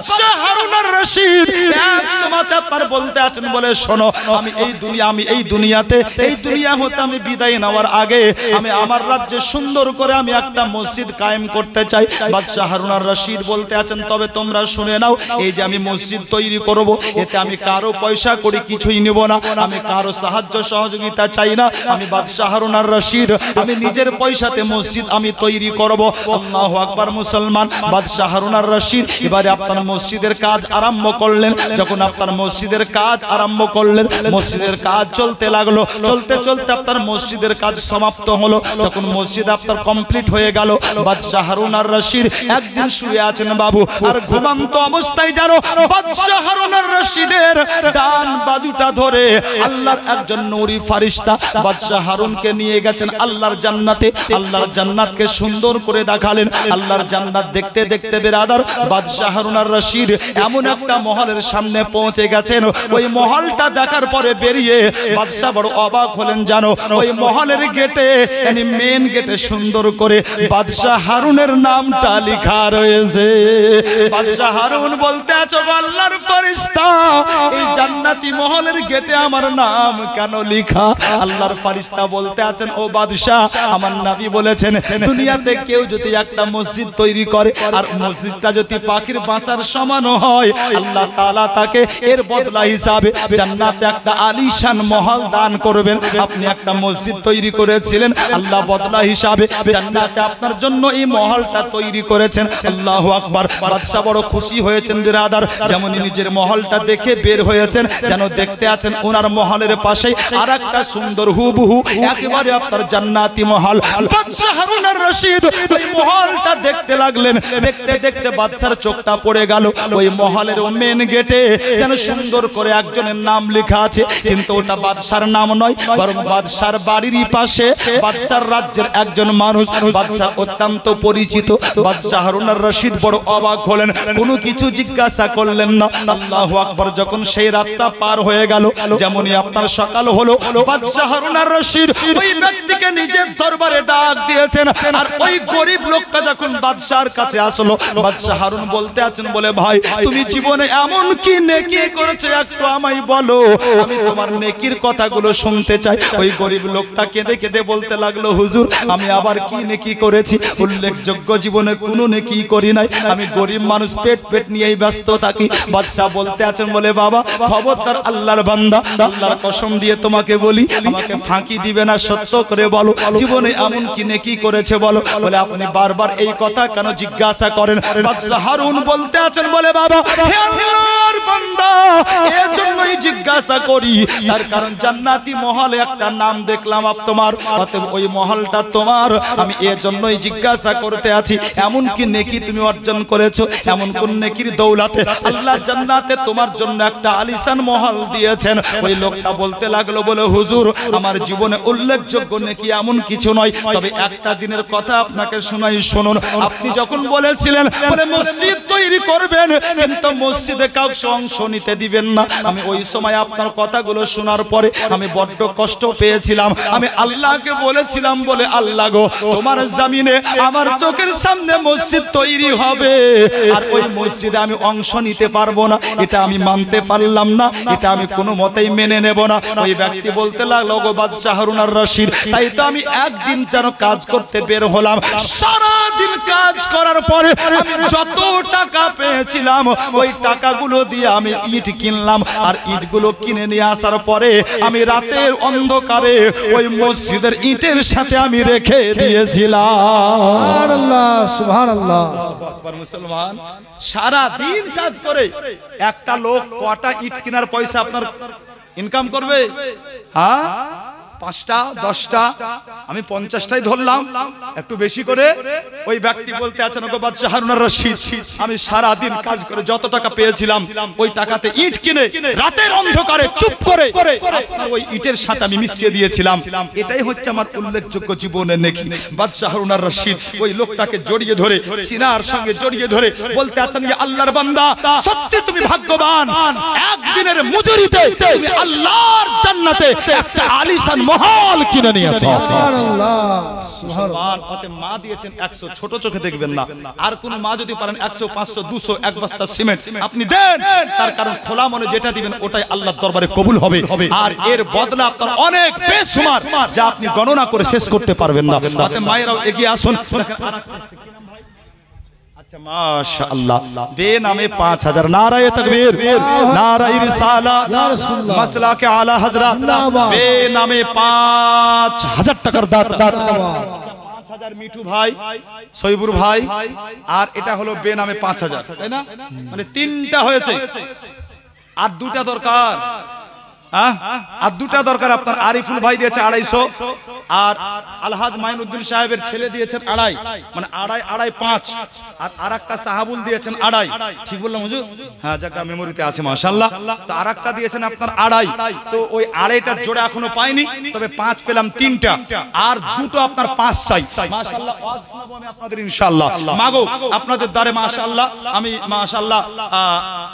বাদশা হারুন আর রশিদ এক সময় আপনার বলতে আছেন বলে শোনো আমি এই দুনিয়া হতে আমি বিদায় নেওয়ার আগে আমি আমার রাজ্যে সুন্দর করে আমি একটা মসজিদ কায়েম করতে চাই। বাদশা হারুন আর রশিদ বলতে আছেন তবে তোমরা শুনে নাও এই যে আমি মসজিদ তৈরি করব এতে আমি কারো পয়সা করি কিছুই নিব না, আমি কারো সাহায্য সহযোগিতা চাই না। আমি বাদশা হারুন আর রশিদ আমি নিজের পয়সাতে মসজিদ আমি তৈরি করব। আল্লাহু আকবার মুসলমান। বাদশা হারুন আর রশিদ এবারে আপনার মসজিদের কাজ আরম্ভ করলেন। যখন আপনার মসজিদের কাজ আরম্ভ করলেন মসজিদের কাজ চলতে লাগলো, চলতে চলতে আপনার মসজিদের কাজ সমাপ্ত হলো। যখন মসজিদ আপনার কমপ্লিট হয়ে গেল বাদশা হারুন আর রশিদ একদিন শুয়ে আছেন বাবু, আর ঘুমন্ত অবস্থায় জানো বাদশা হারুন আর রশিদের ডান বাজুটা ধরে আল্লাহর একজন নূরি ফেরেশতা বাদশা হারুনকে নিয়ে গেছেন আল্লাহর জান্নাতে। আল্লাহর জান্নাতকে সুন্দর করে দেখালেন। আল্লাহর জান্নাত দেখতে দেখতে বেরাদার বাদশা হারুন আর রশিদ এমন একটা মহলের সামনে পৌঁছে গেছেন। ওই মহলটা দেখার পরে বেরিয়ে বাদশা বড় অবাক হলেন জানো ওই মহলের গেটে মানে মেন গেটে সুন্দর করে বাদশা হারুনের নামটা লেখা রয়েছে। বাদশা হারুন বলতে আছো আল্লাহর ফেরেশতা এই জান্নাতি মহলের গেটে আমার নাম কেন লেখা? আল্লাহর ফেরেশতা বলতে আছেন ও বাদশা আমার নবী বলেছেন দুনিয়াতে কেউ যদি একটা মসজিদ তৈরি করে আর মসজিদটা যদি পাখির বাসার সমান হয় আল্লাহ তাআলা তাকে এর বদলা হিসাবে জান্নাতে একটা আলিশান মহল দান করবেন। আপনি একটা মসজিদ তৈরি করেছিলেন আল্লাহ বদলা হিসাবে জান্নাতে আপনার জন্য এই মহলটা তৈরি করেছেন। আল্লাহু আকবার। বাদশা বড় খুশি হয়েছেন বিরাদার, যেমন নিজের মহলটা দেখে বের হয়েছেন যেন দেখতে আছেন ওনার মহলের পাশে আরেকটা সুন্দর হুবহু একেবারে আপনার জান্নাতি মহল। বাদশা হারুন আর রশিদ ওই মহলটা দেখতে লাগলেন। দেখতে দেখতে বাদশার চোখটা পড়ে গেল ওই মহলের মেন গেটে যেন সুন্দর করে একজনের নাম লেখা আছে, কিন্তু ওটা বাদশার নাম নয় বরং বাদশার বাড়িরই পাশে বাদশার রাজ্যের একজন মানুষ, বাদশা অত্যন্ত পরিচিত। বাদশা হারুন আর রশিদ বড় অবাক হলেন, কোনো কিছু জিজ্ঞাসা করলেন না। আল্লাহু আকবার। যখন সেই রাতটা পার হয়ে গেল যেমনই আপনার সকাল হলো বাদশা হারুন আর রশিদ ওই ব্যক্তিকে নিজের দরবারে ডাক দিয়েছেন। আর ওই গরিব লোকটা যখন বাদশার কাছে আসলো বাদশা হারুন বলতে আছেন বলে ভাই তুমি জীবনে এমন কি নেকি করেছো একটু আমায় বলো, আমি তোমার নেকির কথাগুলো শুনতে চাই। ওই গরিব লোকটা কেঁদে কেঁদে বলতে লাগলো হুজুর আমি আবার কি নেকি করেছি? উল্লেখযোগ্য জীবনে কোনো নেকি করি নাই, আমি গরিব মানুষ পেট নিয়েই ব্যস্ত থাকি। বাদশা বলতে আছেন বলে বাবা খবরদার আল্লাহর বান্দা আল্লাহর কসম দিয়ে তোমাকে বলি আমাকে ফাঁকি দিবে না, সত্য করে বলো জীবনে এমন কি নেকি করেছে বলো। বলে আপনি বারবার এই কথা কেন জিজ্ঞাসা করেন? বাদশা হারুন বলতে আছেন বলে বাবা হে আল্লাহর বান্দা এর জন্যই জিজ্ঞাসা করি তার কারণ জান্নাতি মহলে একটা নাম দেখলাম তোমার, অতএব ওই মহলটা তোমার, আমি এর জন্যই জিজ্ঞাসা করতে আছি এমন কি নেকি তুমি অর্জন করেছো, এমন কোন নেকির দৌলতে আল্লাহ জান্নাতে তোমার জন্য একটা আলিশান মহল দিয়েছেন। ওই লোকটা বলতে লাগলো বলে হুজুর আমার জীবনে উল্লেখযোগ্য নেকি এমন কিছু নয়, তবে একটা দিনের কথা আপনাকে শোনাই শুনুন। আপনি যখন বলেছিলেন বলে মসজিদ তৈরি করবেন কিন্তু মসজিদে কাউকে অংশ নিতে দিবেন না, আমি ওই সময় আপনার কথাগুলো শোনার পরে আমি বড্ড কষ্ট পেয়েছিলাম। আমি আল্লাহকে বলেছিলাম বলে আল্লাহ গো তোমার জমিনে আমার চোখের সামনে মসজিদ তৈরি হবে আর ওই মসজিদে আমি অংশ নিতে পারবো না, এটা আমি মানতে পারলাম না, এটা আমি কোনো মতেই মেনে নেব না। ওই ব্যক্তি বলতে লাগলো গো বাদশা হারুন আর রশিদ তাই তো আমি একদিন যেন কাজ করতে বের হলাম, সারা দিন কাজ করার পরে আমি যত টাকা পেয়েছিলাম ওই টাকাগুলো দিয়ে আমি ইট কিনলাম আর ইটগুলো কিনে নিয়ে আসার পরে আমি রাতের অন্ধকারে ওই মসজিদের ইটের সাথে আমি রেখে দিয়েছিলাম। সুবহানাল্লাহ সুবহানাল্লাহ। মুসলমান সারা দিন কাজ করে একটা লোক কটা ইট কেনার পয়সা আপনার ইনকাম করবে? হ্যাঁ 5টা 10টা আমি 50টাই ধরলাম একটু বেশি করে। ওই ব্যক্তি বলতে আছেন ওগো বাদশা হারুন আর রশিদ আমি সারা দিন কাজ করে যত টাকা পেয়েছিলাম ওই টাকাতে ইট কিনে রাতের অন্ধকারে চুপ করে আপনার ওই ইটের সাথে আমি মিশিয়ে দিয়েছিলাম, এটাই হচ্ছে আমার উল্লেখযোগ্য জীবনের নেকি। বাদশা হারুন আর রশিদ ওই লোকটাকে জড়িয়ে ধরে সিনার সঙ্গে জড়িয়ে ধরে বলতে আছেন ইয়া আল্লাহর বান্দা সত্যি তুমি ভাগ্যবান, একদিনের মজুরিতে তুমি আল্লাহর জান্নাতে একটা আলিশান মহল কিনে নিয়েছো। সুবহানাল্লাহ মুসলমান ওতে মা দিয়েছেন 100, ছোট চোখে দেখবেন না। আর কোন মা যদি পারেন 100, 500, 200, এক বস্তা সিমেন্ট আপনি দেন, তার কারণ খোলা মনে যেটা দিবেন ওটাই আল্লাহর দরবারে কবুল হবে, আর এর বদলা আপনার অনেক বেসুমার যা আপনি গণনা করে শেষ করতে পারবেন না। ওতে মায়েরাও এগিয়ে আসুন। আচ্ছা মাশাআল্লাহ, বেনামে 5000, নারায়ে তাকবীর, নারায়ে রিসালাত, মাসলাকে আলা হযরত, বেনামে 5000 টাকার দাতা। 5000 মিঠু ভাই, সৈবুর ভাই, আর এটা হলো বেনামে 5000, তাই না? মানে 3টা হয়েছে, আর 2টা দরকার। আর 2টা দরকার। আপনার আরিফুল ভাই দিয়েছে 250, আর আলহাজ মাইনুদ্দিন সাহেবের ছেলে দিয়েছেন 2.5, মানে 2.5, 5, আর আরেকটা সাহাবুল দিয়েছেন 2.5। ঠিক বললাম হুজুর? হ্যাঁ, যাক মেমোরিতে আছে মাশাআল্লাহ। তো আরেকটা দিয়েছেন আপনার 2.5, তো ওই 2.5টার জোড়া এখনো পাইনি, তবে 5 পেলাম 3টা, আর 2টো আপনার 5 চাই মাশাআল্লাহ। ওয়াজ শোনাবো আমি আপনাদের ইনশাআল্লাহ। মাগো আপনাদের দ্বারে মাশাআল্লাহ আমি মাশাআল্লাহ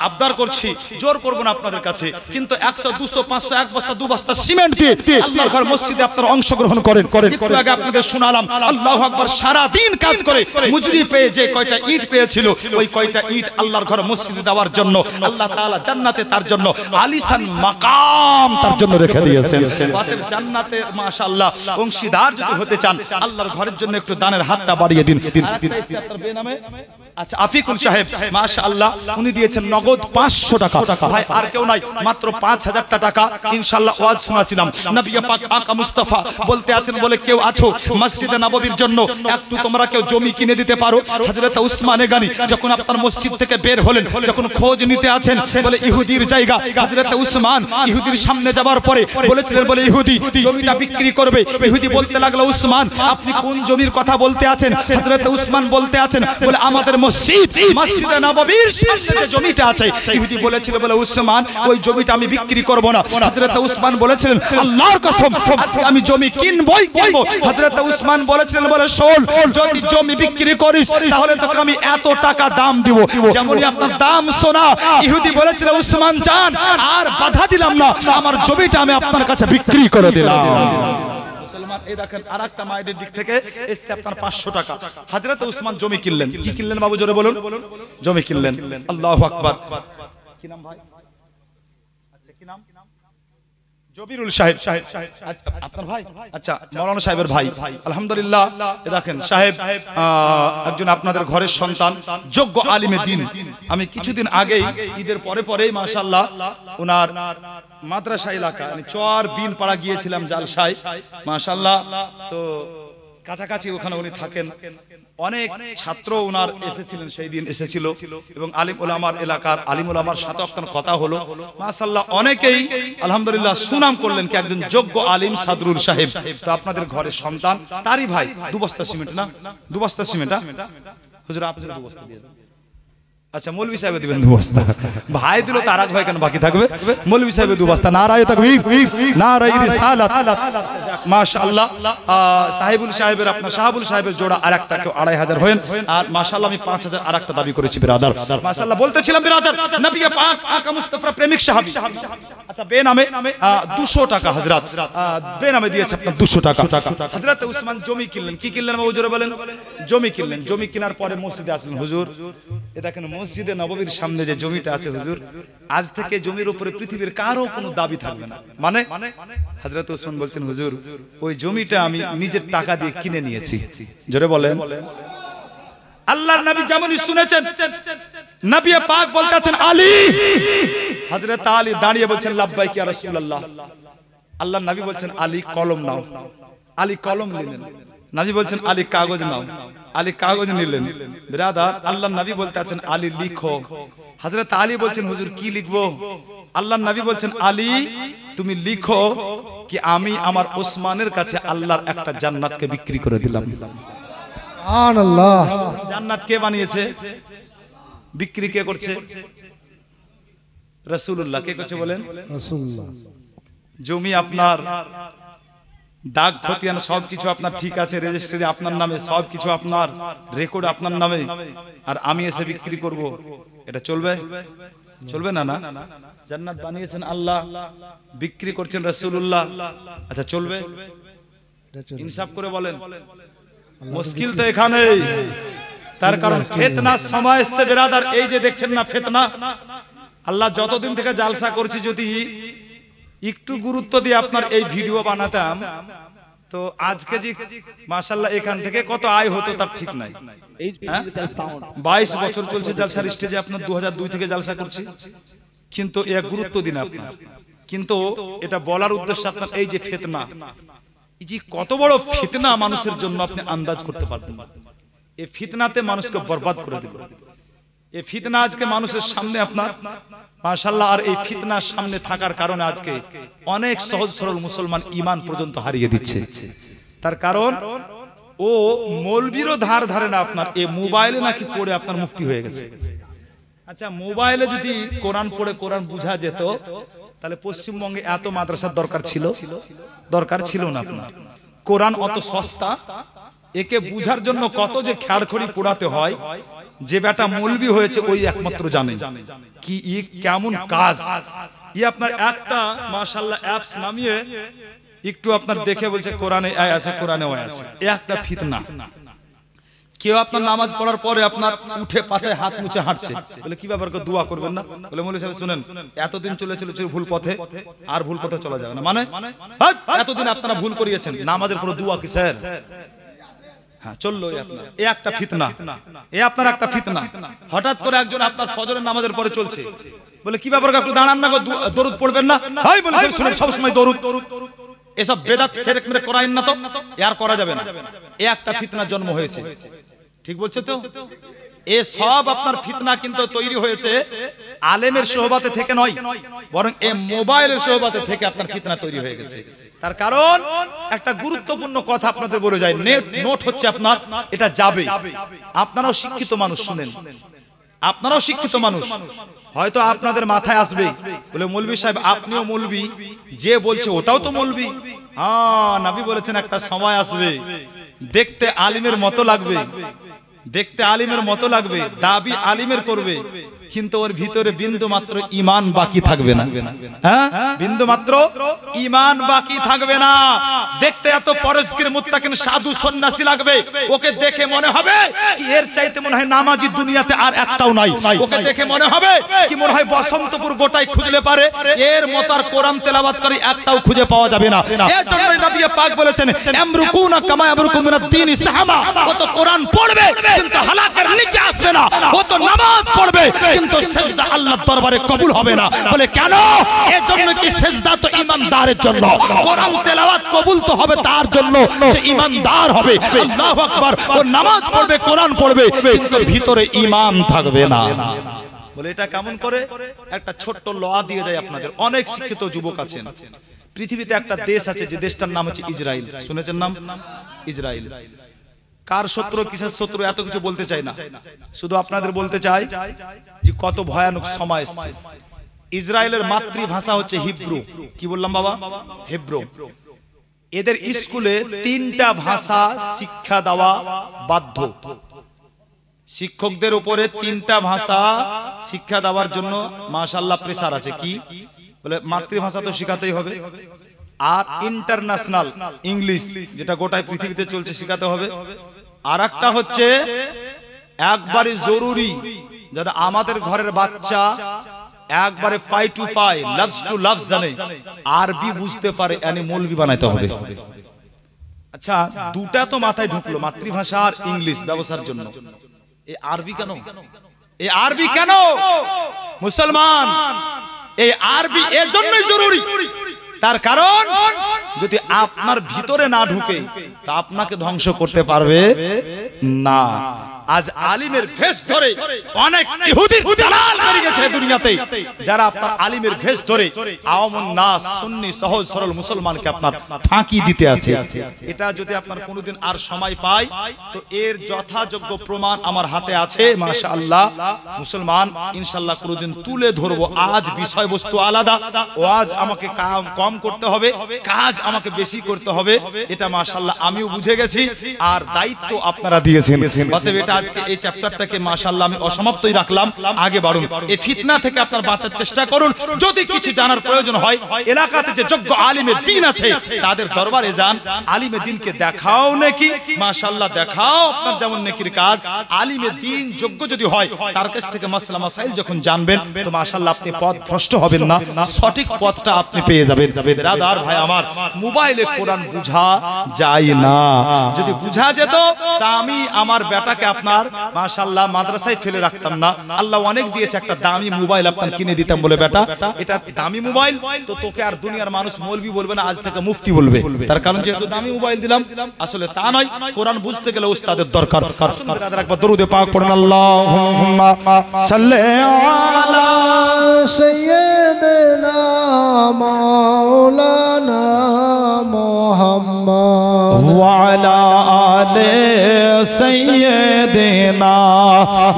আবদার করছি, জোর করব না আপনাদের কাছে, কিন্তু 100, 200, 500, এক বস্তা 2 বস্তা সিমেন্ট দিয়ে আল্লাহর ঘর মসজিদে আপনারা অংশগ্রহণ করেন। একটু আগে আপনাদের শোনালাম আল্লাহু আকবার, সারা দিন কাজ করে মজুরি পেয়ে যে কয়টা ইট পেয়েছিল, ওই কয়টা ইট আল্লাহর ঘর মসজিদে দেওয়ার জন্য আল্লাহ তাআলা জান্নাতে তার জন্য আলিশান মাকাম তার জন্য রেখে দিয়েছেন। অতএব জান্নাতে মাশাআল্লাহ অংশীদার যদি হতে চান, আল্লাহর ঘরের জন্য একটু দানের হাতটা বাড়িয়ে দিন। আরেকটা এসে আপনার বেনামে, আচ্ছা আফিকুল সাহেব মাশাআল্লাহ, উনি দিয়েছেন নগদ 500 টাকা। ভাই আর কেউ নাই, মাত্র 5000 টাকা ইনশাআল্লাহ। ওয়াজ শোনাছিলাম, নবী পাক আকা মুস্তাফা বলতে আছেন, বলে কেউ আছো মসজিদে নববীর জন্য একটু তোমরা কেউ জমি কিনে দিতে পারো? হযরত উসমানে গানি যখন আপনার মসজিদ থেকে বের হলেন, যখন খোঁজ নিতে আছেন, বলে ইহুদির জায়গা। হযরত উসমান ইহুদির সামনে যাবার পরে বলেছিলেন, বলে ইহুদি জমিটা বিক্রি করবে। ইহুদি বলতে লাগলো, উসমান আপনি কোন জমির কথা বলতে আছেন? হযরত উসমান বলতে আছেন, বলে আমাদের মসজিদে নববীর সামনে যে জমিটা আছে। ইহুদি বলেছিল, বলে উসমান ওই জমিটা আমি বিক্রি করব না। হযরত উসমান বলেছিলেন, আল্লাহর কসম আজকে আমি জমি কিনবই কিনবো। হযরত উসমান বলেছিলেন, বলে শোন, যদি জমি বিক্রি করিস তাহলে তোকে আমি এত টাকা দাম দিব। যেমনই আপনার দাম শোনা, ইহুদি বলেছিল, উসমান জান আর বাধা দিলাম না, আমার জমিটা আমি আপনার কাছে বিক্রি করে দিলাম। এই দেখেন আরেকটা মায়েদের দিক থেকে এসছে আপনার 500 টাকা। হযরত উসমান জমি কিনলেন। কি কিনলেন বাবু, জোরে বলুন? জমি কিনলেন। আল্লাহু আকবার। কি নাম ভাই? আচ্ছা কি নাম? জবিরুল সাহেব। আপনার ভাই? আচ্ছা মাওলানা সাহেবের ভাই। আলহামদুলিল্লাহ। দেখেন সাহেব একজন আপনাদের ঘরের সন্তান, যোগ্য আলিমে দ্বীন। আমি কিছুদিন আগেই ঈদের পরে পরেই মাশাআল্লাহ ওনার মাদ্রাসা এলাকা মানে চর বিন পাড়া গিয়েছিলাম জালসায় মাশাআল্লাহ। তো কাছাকাছি ওখানে উনি থাকেন, অনেক ছাত্র ওনার এসেছিলেন, সেই দিন এসেছিল, এবং আলিম ওলামার এলাকার আলিম ওলামার সাথে আপনার কথা হলো মাশাআল্লাহ। অনেকেই আলহামদুলিল্লাহ সুনাম করলেন কি একজন যোগ্য আলিম সাদরুল সাহেব। তো আপনাদের ঘরের সন্তান তারই ভাই 2 বস্তা সিমেন্ট, না 2 বস্তা সিমেন্ট। হুজুর আপনি 2 বস্তা দিয়ে দেন। আচ্ছা মৌলভী সাহেব দিবেন 2 বস্তা। ভাই দিল তো আরেক ভাই কেন বাকি থাকবে? মৌলভী সাহেব 2 বস্তা। নারায়ে তাকবীর, নারায়ে রিসালাত, মাশাআল্লাহ। সাহেবুল সাহেবের আপনার শাহাবুল সাহেবের জোড়া আরেকটা কেউ 2500 হয়েন। আর মাশাআল্লাহ আমি 5000 আরেকটা দাবি করেছি বিরাদার। মাশাআল্লাহ বলতেছিলাম বিরাদার, নবী পাক আকা মুস্তাফা প্রেমিক সাহাবী। আচ্ছা বেনামে 200 টাকা হযরত বেনামে দিয়েছে আপনার 200 টাকা। হযরত উসমান জমি কিনলেন। কি কিনলেন বাবু জোরে বলেন? জমি কিনলেন। জমি কেনার পরে মসজিদে আসলেন, হুজুর এ দেখেন মসজিদে নববীর সামনে যে জমিটা আছে, হুজুর আজ থেকে জমির উপরে পৃথিবীর কারো কোনো দাবি থাকবে না। মানে হযরত উসমান বলছেন, হুজুর ওই জমিটা আমি নিজের টাকা দিয়ে কিনে নিয়েছি। জোরে বলেন। আল্লাহর নবী যেমনই শুনেছেন, নবী পাক বলতেছেন আলী। হযরত আলী দাঁড়িয়ে বলছেন লাব্বাইক ইয়া রাসূলুল্লাহ। আল্লাহর নবী বলছেন আলী কলম নাও। আলী কলম নিলেন। নবী বলছেন আলী কাগজ নাও। আলী কাগজ নিলেন। বিরাদার আল্লাহর নবী বলতে আছেন আলী লিখো। হযরত আলী বলছেন, হুজুর কি লিখবো? আল্লাহর নবী বলছেন, আলী তুমি লিখো কি আমি আমার ওসমানের কাছে আল্লাহর একটা জান্নাতকে বিক্রি করে দিলাম। সুবহানাল্লাহ। জান্নাত কে বানিয়েছে? বিক্রি কে করছে? রাসূলুল্লাহ। কে করছে বলেন? রাসূলুল্লাহ। জমি আপনার দাগ খতিয়ান সবকিছু আপনার ঠিক আছে, রেজিস্ট্রি আপনার নামে, সবকিছু আপনার রেকর্ড আপনার নামে, আর আমি এসে বিক্রি করব, এটা চলবে? চলবে না? না, জান্নাত বানিয়েছেন আল্লাহ, বিক্রি করছেন রাসূলুল্লাহ, আচ্ছা চলবে? এটা চলবে। ইনসাফ করে বলেন। মুশকিল তো এখানেই। তার কারণ ফিতনার সময় এসে বেরাদার, এই যে দেখছেন না ফিতনা, আল্লাহ যতদিন থেকে জালসা করছি যদি একটু গুরুত্ব দিয়ে আপনার এই ভিডিও বানাতাম তো আজকে যে মাশাআল্লাহ এখান থেকে কত আয় হতো তার ঠিক নাই। 22 বছর চলছে জালসার স্টেজে, আপনার 2002 থেকে জালসা করছি, কিন্তু এর গুরুত্ব দিন আপনার। কিন্তু এটা বলার উদ্দেশ্য আপনার এই যে ফিতনা, এই যে কত বড় ফিতনা মানুষের জন্য আপনি আন্দাজ করতে পারবেন না। এই ফিতনাতে মানুষকে বরবাদ করে দিল। এই ফিতনা আজকে মানুষের সামনে আপনার মাশাআল্লাহ, আর এই ফিতনার সামনে থাকার কারণে আজকে অনেক সহজ সরল মুসলমান ঈমান পর্যন্ত হারিয়ে দিচ্ছে। তার কারণ ও মৌলবীরও ধার ধারে না আপনার, এই মোবাইলে নাকি পড়ে আপনার মুক্তি হয়ে গেছে। আচ্ছা মোবাইলে যদি কোরআন পড়ে কোরআন বুঝা যেত তাহলে পশ্চিমবঙ্গে এত মাদ্রাসার দরকার ছিল? দরকার ছিল না আপনার। কোরআন অত সস্তা, একে বুঝার জন্য কত যে খেড়খড়ি পোড়াতে হয়, যে বেটা মৌলবী হয়েছে ওই একমাত্র জানে কি কেমন কাজ। আপনার একটা মাশাআল্লাহ অ্যাপস নামিয়ে একটু আপনার দেখে বলছে কোরআনে আয় আছে, কোরআনে আয় আছে, একটা ফিতনা। কেউ আপনার নামাজ পড়ার পরে আপনার উঠে পাছায় হাত মুছে হাঁটছে, বলে কি ব্যাপার, দোয়া করবেন না? বলে মৌলভী সাহেব শুনেন, এতদিন চলেছিল ভুল পথে, আর ভুল পথে চলা যাবে না। মানে এতদিন আপনারা ভুল করিয়েছেন, নামাজের পরে দোয়া কি স্যার? হ্যাঁ চললো আপনার এই একটা ফিতনা, এই আপনার একটা ফিতনা। হঠাৎ করে একজন আপনার ফজরের নামাজের পরে চলছে, বলে কি ব্যাপার একটু দাঁড়ান না, দরুদ পড়বেন না? ভাই বলে শুনেন সব সময় দরুদ, এসব বেদাত শিরক মেরে করাইন না, তো আর করা যাবে না। এই একটা ফিতনা জন্ম হয়েছে, ঠিক বলছো তো? এ সব আপনার ফিতনা কিন্তু তৈরি হয়েছে আলেমের সোহবাতে থেকে নয়, বরং এই মোবাইলের সোহবাতে থেকে আপনার ফিতনা তৈরি হয়ে গেছে। তার কারণ একটা গুরুত্বপূর্ণ কথা আপনাদের বলে যায়, নোট হচ্ছে আপনার, এটা যাবে। আপনারাও শিক্ষিত মানুষ, শুনেন, আপনারাও শিক্ষিত মানুষ, হয়তো আপনাদের মাথায় আসবে বলে মৌলভী সাহেব আপনিও মৌলভী, যে বলছে ওটাও তো মৌলভী। হ্যাঁ নবী বলেছেন একটা সময় আসবে দেখতে আলিমের মতো লাগবে, দেখতে আলিমের মতো লাগবে, দাবি আলিমের করবে, কিন্তু ওর ভিতরে বিন্দু মাত্র ঈমান বাকি থাকবে না। হ্যাঁ বিন্দু মাত্র ঈমান বাকি থাকবে না। দেখতে এত পরস্কির মুত্তাকিন সাধু সন্ন্যাসী লাগবে, ওকে দেখে মনে হবে কি এর চাইতে মনে হয় নামাজি দুনিয়াতে আর একটাও নাই। ওকে দেখে মনে হবে কি মনে হয় বসন্তপুর গোটাই খুঁজলে পারে এর মতো আর কোরআন তেলাওয়াত করে একটাও খুঁজে পাওয়া যাবে না। এর জন্যই নবী পাক বলেছেন আমরুকুনা কামা আমরুকু মিনাদ দ্বীনি সাহামা, ও তো কোরআন পড়বে কিন্তু হালাকের নিচে আসবে না, ও তো নামাজ পড়বে কিন্তু সিজদা আল্লাহর দরবারে কবুল হবে না। বলে কেন? এর জন্য কি সিজদা তো ঈমানদারের জন্য, কোরআন তেলাওয়াত কবুল তো হবে তার জন্য যে ঈমানদার হবে। আল্লাহু আকবার, ও নামাজ পড়বে কোরআন পড়বে কিন্তু ভিতরে ঈমান থাকবে না। বলে এটা কেমন করে? একটা ছোট্ট ল দিয়ে যায় আপনাদের। অনেক শিক্ষিত যুবক আছেন, পৃথিবীতে একটা দেশ আছে যে দেশটার নাম হচ্ছে ইসরায়েল, শুনেছেন নাম? ইসরায়েল। কার শত্রু কিসের শত্রু এত কিছু বলতে চাই না, শুধু আপনাদের বলতে চাই যে কত ভয়ানক সময় এসেছে। ইসরায়েলের মাতৃভাষা হচ্ছে হিব্রু। কি বললাম বাবা? হিব্রু। এদের স্কুলে 3টা ভাষা শিক্ষা দেওয়া বাধ্য। শিক্ষকদের উপরে 3টা ভাষা শিক্ষা দেওয়ার জন্য মাশাআল্লাহ প্রেসার আছে। কি বলে? মাতৃভাষা তো শেখাতেই হবে, আর ইন্টারন্যাশনাল ইংলিশ যেটা গোটায় পৃথিবীতে চলছে শেখাতে হবে। আর একটা হচ্ছে একবারে জরুরি, যারা আমাদের ঘরের বাচ্চা একবারে ফাই টু ফাই লাভস টু লাভ জানে, আরবি বুঝতে পারে, এনে মৌলবি বানাইতে হবে। আচ্ছা দুটা তো মাথায় ঢুকলো, মাতৃভাষা আর ইংলিশ ব্যবসার জন্য। এই আরবি কেন? এই আরবি কেন মুসলমান? এই আরবি এর জন্যই জরুরি, তার কারণ যদি আপনার ভিতরে না ঢুকে তা আপনাকে ধ্বংস করতে পারবে না। আজ আলিমের ভেষ ধরে অনেক ইহুদির দালাল বেরিয়ে গেছে দুনিয়াতে, যারা আপনার আলিমের ভেষ ধরে আওয়ামুন নাস সুন্নি সহজ সরল মুসলমানকে আপনার ফাঁকি দিতে আছে। এটা যদি আপনার কোনোদিন আর সময় পাই তো এর যথাযোগ্য প্রমাণ আমার হাতে আছে মাশাআল্লাহ। মুসলমান ইনশাআল্লাহ কোনোদিন তুলে ধরবো। আজ বিষয়বস্তু আলাদা, ওয়াজ আমাকে কম করতে হবে, কাজ আমাকে বেশি করতে হবে, এটা মাশাআল্লাহ আমিও বুঝে গেছি, আর দায়িত্ব আপনারা দিয়েছেন। অতএব এটা আজকে এই চ্যাপ্টারটাকে মাশাআল্লাহ আমি অসমাপ্তই রাখলাম। আগে বাড়ুন, এই ফিতনা থেকে আপনার বাঁচার চেষ্টা করুন। যদি কিছু জানার প্রয়োজন হয়, এলাকাতে যে যোগ্য আলিমে দ্বীন আছে তাদের দরবারে যান, আলিমে দ্বীনকে দেখাও নাকি মাশাআল্লাহ দেখাও আপনার যেমন নেকির কাজ। আলিমে দ্বীন যোগ্য যদি হয় তার কাছ থেকে মাসলা মাসাইল যখন জানবেন তো মাশাআল্লাহ আপনি পথ ভ্রষ্ট হবেন না, সঠিক পথটা আপনি পেয়ে যাবেন। বিরাদার ভাই আমার, মোবাইলে কোরআন বুঝা যায় না, যদি বুঝা যেত তা আমি আমার বেটাকে আপনার মাশাআল্লাহ মাদ্রাসায় ফেলে রাখতাম না। আল্লাহ অনেক দিয়েছে, একটা দামি মোবাইল আপনার কিনে দিতাম, বলে বেটা এটা দামি মোবাইল, তো তোকে আর দুনিয়ার মানুষ মৌলবি বলবে না, আজ থেকে মুফতি বলবে। তার কারণ যেহেতু দামি মোবাইল দিলাম, আসলে তা নয়, কোরআন বুঝতে গেলে উস্তাদের দরকার। বিরাদার একবার দরুদে পাক পড়ুন, আল্লাহুম্মা সাল্লি আলা সাইয়্যিদিনা মাওলানা মুহাম্মদ ওয়া আলা আলি সাইয়্যিদিনা